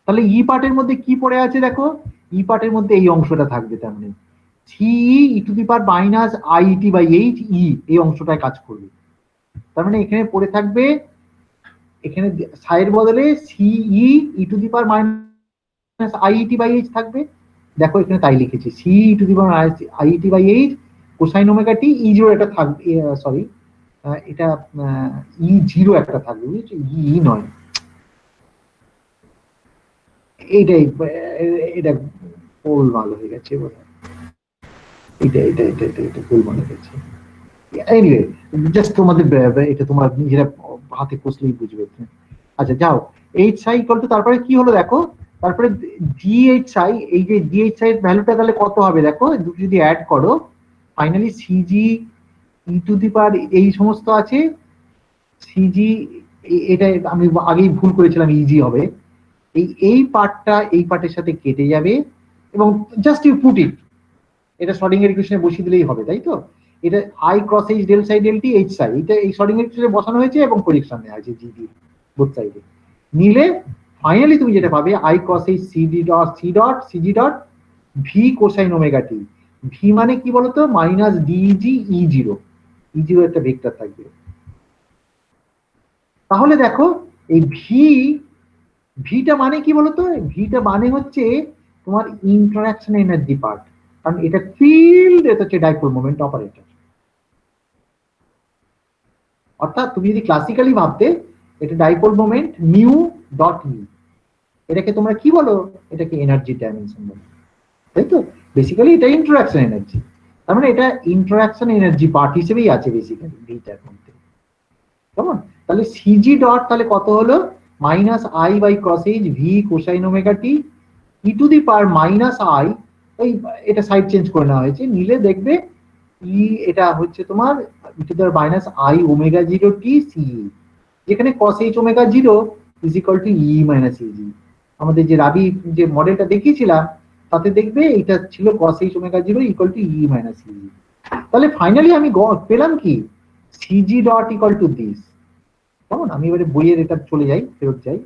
[SPEAKER 1] তাহলে ই পার্টের মধ্যে কি পড়ে আছে দেখো, ই পার্টের মধ্যে এই অংশটা থাকবে, তার মানে c e e to the power minus i t by H e, এই অংশটায় কাজ করবে। তার মানে এখানে পড়ে থাকবে, এখানে সাইয়ের বদলে c e to the power minus i t by h থাকবে। দেখো এখানে তাই লিখেছি, c e to the power i t by h cosine omega t e zero একটা থাকবে, সরি এটা ই জিরো একটা থাকবে, বুঝেছো, ই নয়। এইটাই, এটা গোলমাল হয়ে গেছে বোধ হয়, এটা এটা এটা এটা এটা গোলমাল হয়ে গেছে। এনিওয়ে জাস্ট তোমাদের এটা তোমার নিজেরা হাতে কষলেই বুঝবে। আচ্ছা যাও, এইচ আই ইকুয়াল টু, তারপরে কি হলো দেখো, তারপরে ডিএইচ আই, এই যে ডিএইচ আই এর ভ্যালুটা তাহলে কত হবে দেখো, দুটো যদি অ্যাড করো finally CG e to the power এই সমস্ত আছে, সিজি, এটা আমি আগেই ভুল করেছিলাম, ইজি হবে। এই পার্টটা এই পার্টের সাথে কেটে যাবে এবং জাস্ট ইউ পুট ইট, এটা শর্ডিংয়ের ইকুয়েশনে বসিয়ে দিলেই হবে, তাই তো? এটা i cross H del psi del t H psi, এটা এই শর্ডিংয়ের ইকুয়েশনে বসানো হয়েছে এবং প্রজেকশন নেওয়া আছে জিডি বোথ সাইডে নিলে ফাইনালি তুমি যেটা পাবে i cross H CD dot C dot CG dot V cosine omega t. V মানে কি বলতো, minus DG E zero, E zero একটা ভেক্টর থাকবে। তাহলে দেখো এই ভিটা মানে কি বলতো, ভিটা মানে হচ্ছে তোমার ইন্টারঅ্যাকশন এনার্জি পার্ট, কারণ এটা ফিল্ড, এটা হচ্ছে ডাইপোল মোমেন্ট অপারেটর। অর্থাৎ তুমি যদি ক্লাসিক্যালি ভাবতে, এটা ডাইপোল মোমেন্ট মিউ ডট ই, এটাকে তোমরা কি বলো, এটাকে এনার্জি ডাইমেনশন বলো, তাই তো? বেসিক্যালি এটা ইন্টারঅ্যাকশন এনার্জি, তার মানে এটা ইন্টারঅ্যাকশন এনার্জি পার্ট হিসেবেই আছে বেসিক্যালি ভিটার মধ্যে, কেমন? তাহলে সিজি ডট তাহলে কত হলো, minus i by cross H V cosine omega t e to the power minus i, ওই এটা সাইড চেঞ্জ করে নেওয়া হয়েছে, নিলে দেখবে ই এটা হচ্ছে তোমার e to the power minus i omega zero t C, যেখানে cos h omega zero is equal to e minus e g. আমাদের যে রাবি যে মডেলটা দেখিয়েছিলাম তাতে দেখবে এটা ছিল cos h omega zero equal to e minus easy. তাহলে ফাইনালি আমি পেলাম কি, CG dot equal to this, কেমন? আমি এবারে বইয়ের এটা চলে যাই, ফেরত যাই।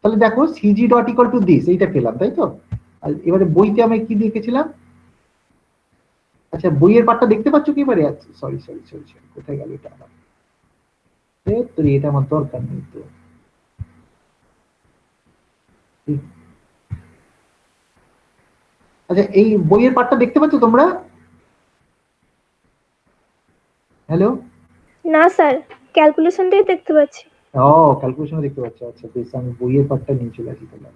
[SPEAKER 1] তাহলে দেখো CG dot equal to this, এইটা পেলাম, তাই তো? আর এবারে বইতে আমি কি লিখেছিলাম, আচ্ছা বইয়ের পার্টটা দেখতে পাচ্ছ কি এবারে? আচ্ছা সরি সরি সরি সরি, কোথায় গেল এটা আমার, তো এটা আমার দরকার নেই তো। আচ্ছা এই বইয়ের পার্টটা দেখতে পাচ্ছ তোমরা? হ্যালো?
[SPEAKER 3] না স্যার, ক্যালকুলেশনটাই দেখতে পাচ্ছি।
[SPEAKER 1] ও ক্যালকুলেশন দেখতে পাচ্ছ, আচ্ছা বেশ, আমি বইয়ের পার্টটা নিয়ে চলে আসি তাহলে।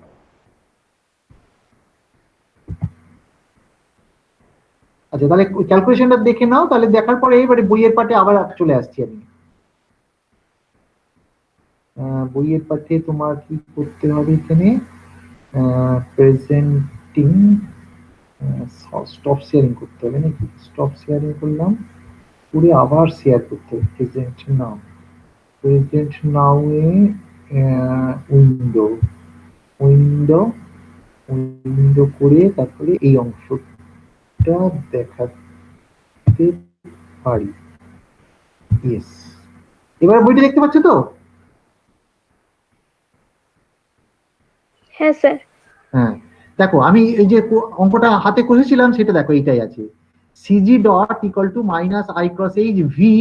[SPEAKER 1] আচ্ছা তাহলে ক্যালকুলেশনটা দেখে নাও, তাহলে দেখার পরে এবারে বইয়ের পার্টে আবার চলে আসছি আমি। বইয়ের পার্টে তোমার কি করতে হবে, এখানে প্রেজেন্টিং, স্টপ শেয়ারিং করতে হবে নাকি? স্টপ শেয়ারিং করলাম, পুরো আবার শেয়ার করতে হবে, present now, present now a window, window window করে তারপরে এই অংশটা দেখাতে পারি। ইয়েস, এবার বইটা দেখতে পাচ্ছ তো?
[SPEAKER 3] হ্যাঁ স্যার।
[SPEAKER 1] হ্যাঁ দেখো আমি এই যে অঙ্কটা হাতে করেছিলাম সেটা দেখো এইটাই আছে, CG dot equal to minus i cross H V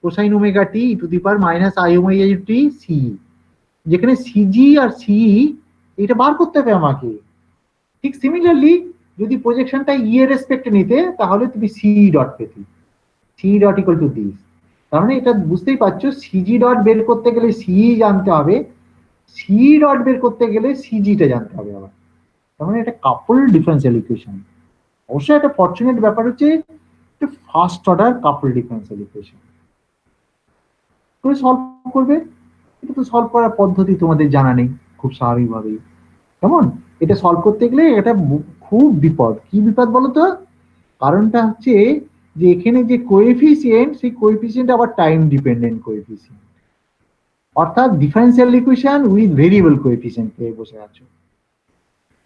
[SPEAKER 1] cosine omega t to the power minus i omega t C, যেখানে সিজি আর সিই এটা বার করতে হবে আমাকে। ঠিক সিমিলারলি যদি প্রজেকশনটা ই এর রেসপেক্টে নিতে তাহলে তুমি সি ডট পেতে, C dot equal to this. তার মানে এটা বুঝতেই পারছো, সিজি ডট বের করতে গেলে সিই জানতে হবে, সি ডট বের করতে গেলে সিজিটা জানতে হবে আবার। তার মানে এটা কাপল ডিফারেন্সিয়াল ইকুয়েশন। অবশ্যই একটা ফরচুনেট ব্যাপার হচ্ছে ফার্স্ট অর্ডার কাপল ডিফারেন্সিয়াল ইকুয়েশন করে সলভ করবে। এটা তো সলভ করার পদ্ধতি তোমাদের জানা নেই খুব স্বাভাবিকভাবেই, কেমন? এটা সলভ করতে গেলে এটা খুব বিপদ। কি বিপদ বলো তো? কারণটা হচ্ছে যে এখানে যে কোএফিসিয়েন্ট, সেই কোএফিসিয়েন্ট আবার টাইম ডিপেন্ডেন্ট কোএফিসিয়েন্ট, অর্থাৎ differential equation with variable coefficient পেয়ে বসে আছো।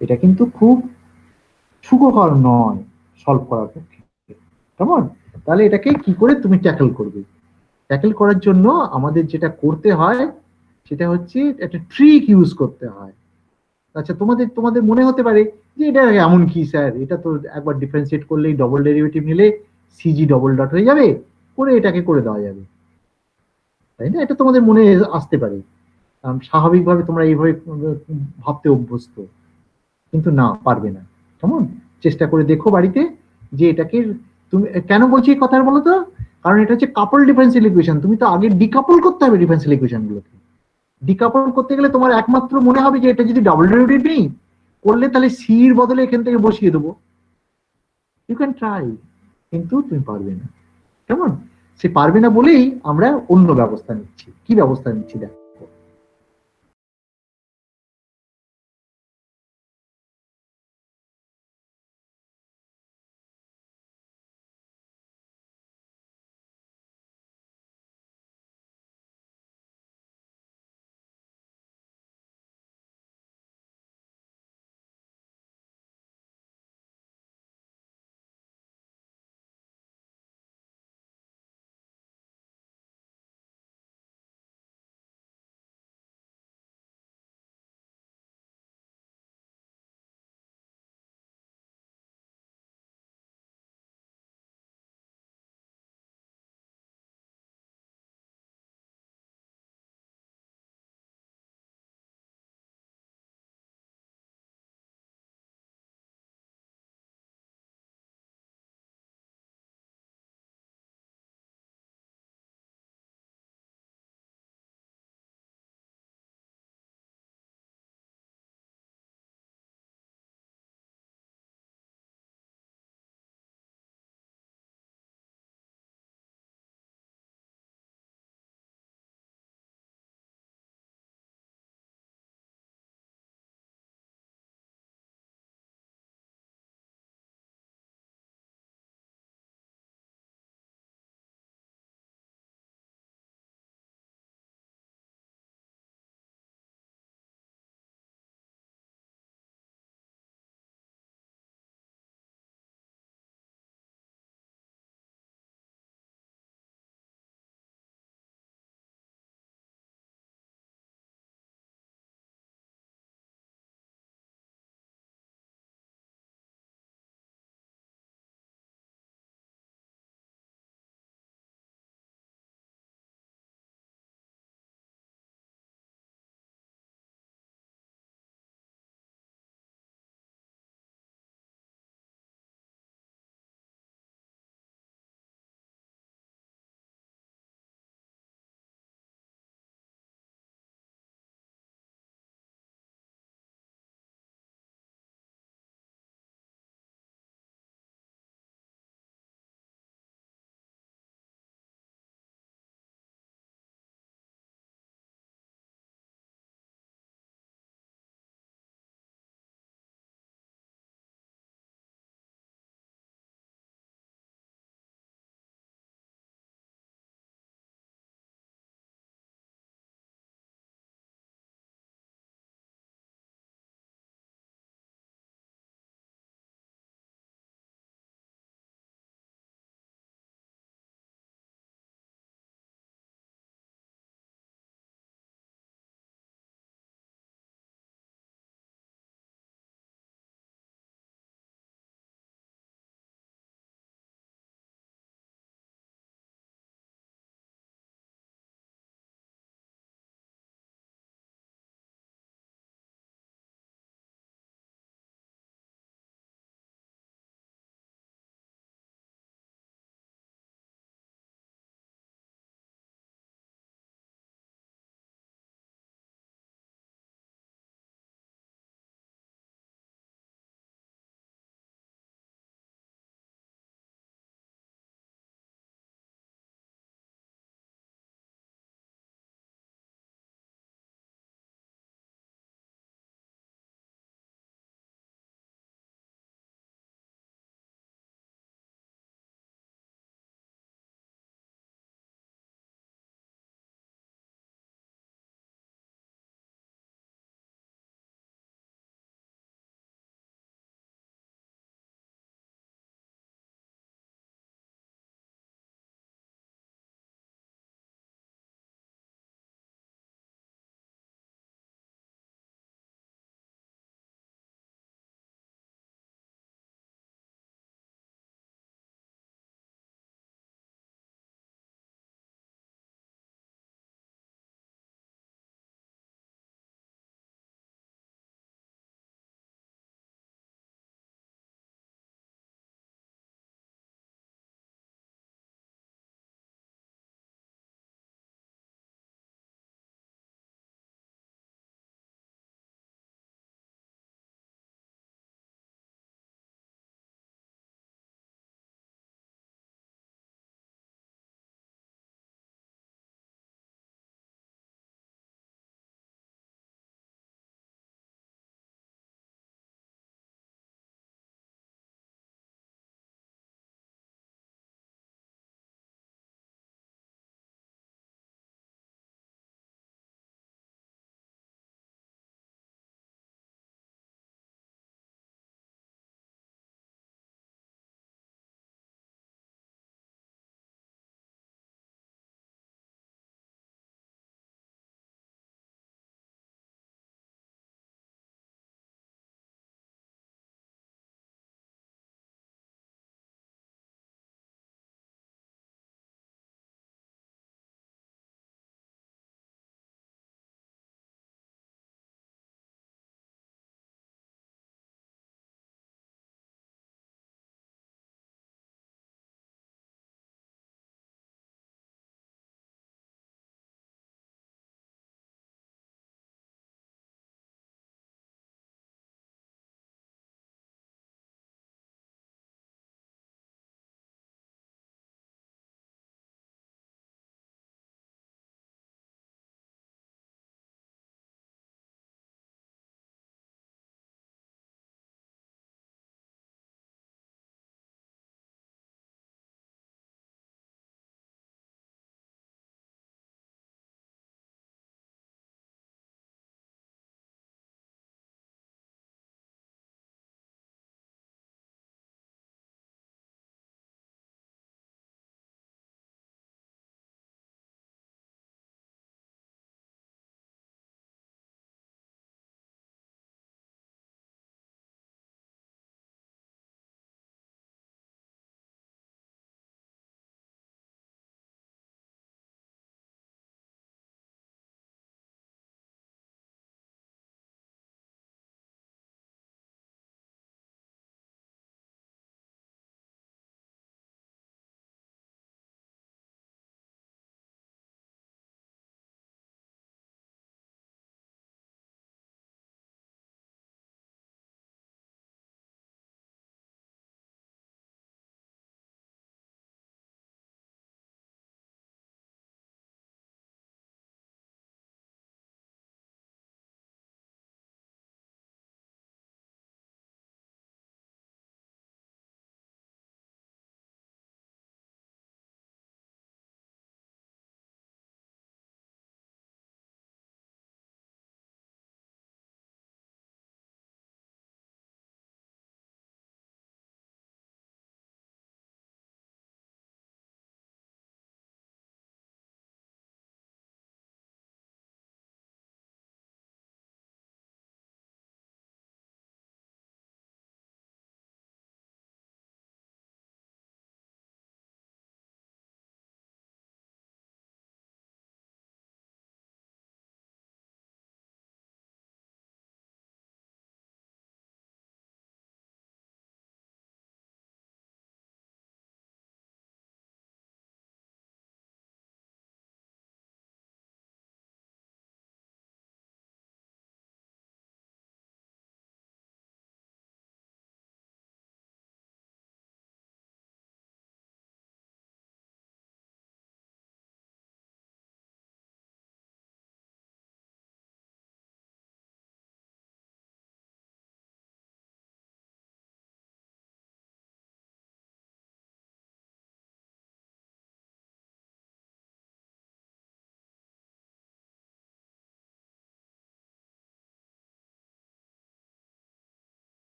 [SPEAKER 1] এটা কিন্তু খুব সুখকর নয় সলভ করার পক্ষে, কেমন? তাহলে এটাকে কি করে তুমি ট্যাকল করবে? ট্যাকল করার জন্য আমাদের যেটা করতে হয় সেটা হচ্ছে একটা ট্রিক ইউজ করতে হয়। আচ্ছা, তোমাদের মনে হতে পারে যে এটা এমন কি স্যার, এটা তো একবার ডিফারেন্সিয়েট করলেই ডবল ডেরিভেটিভ নিলে সিজি ডবল ডট হয়ে যাবে, করে এটাকে করে দেওয়া যাবে, তাই না? এটা তোমাদের মনে আসতে পারে, স্বাভাবিকভাবে তোমরা এইভাবে ভাবতে অভ্যস্ত, কিন্তু না, পারবে না। কেমন? চেষ্টা করে দেখো বাড়িতে যে এটাকে তুমি কেন বলছি এই কথা বলো তো? কারণ এটা হচ্ছে কাপল ডিফারেন্সিয়াল ইকুয়েশন। তুমি তো আগে ডিকাপল করতে হবে ডিফারেন্সিয়াল ইকুয়েশন গুলোকে। ডিকাপল করতে গেলে তোমার একমাত্র মনে হবে যে এটা যদি ডাবল ডেরিভেটিভ নেই করলে তাহলে সি এর বদলে এখান থেকে বসিয়ে দেবো। ইউ ক্যান ট্রাই, কিন্তু তুমি পারবে না। কেমন? সে পারবে না বলেই আমরা অন্য ব্যবস্থা নিচ্ছি। কি ব্যবস্থা নিচ্ছি দেখ।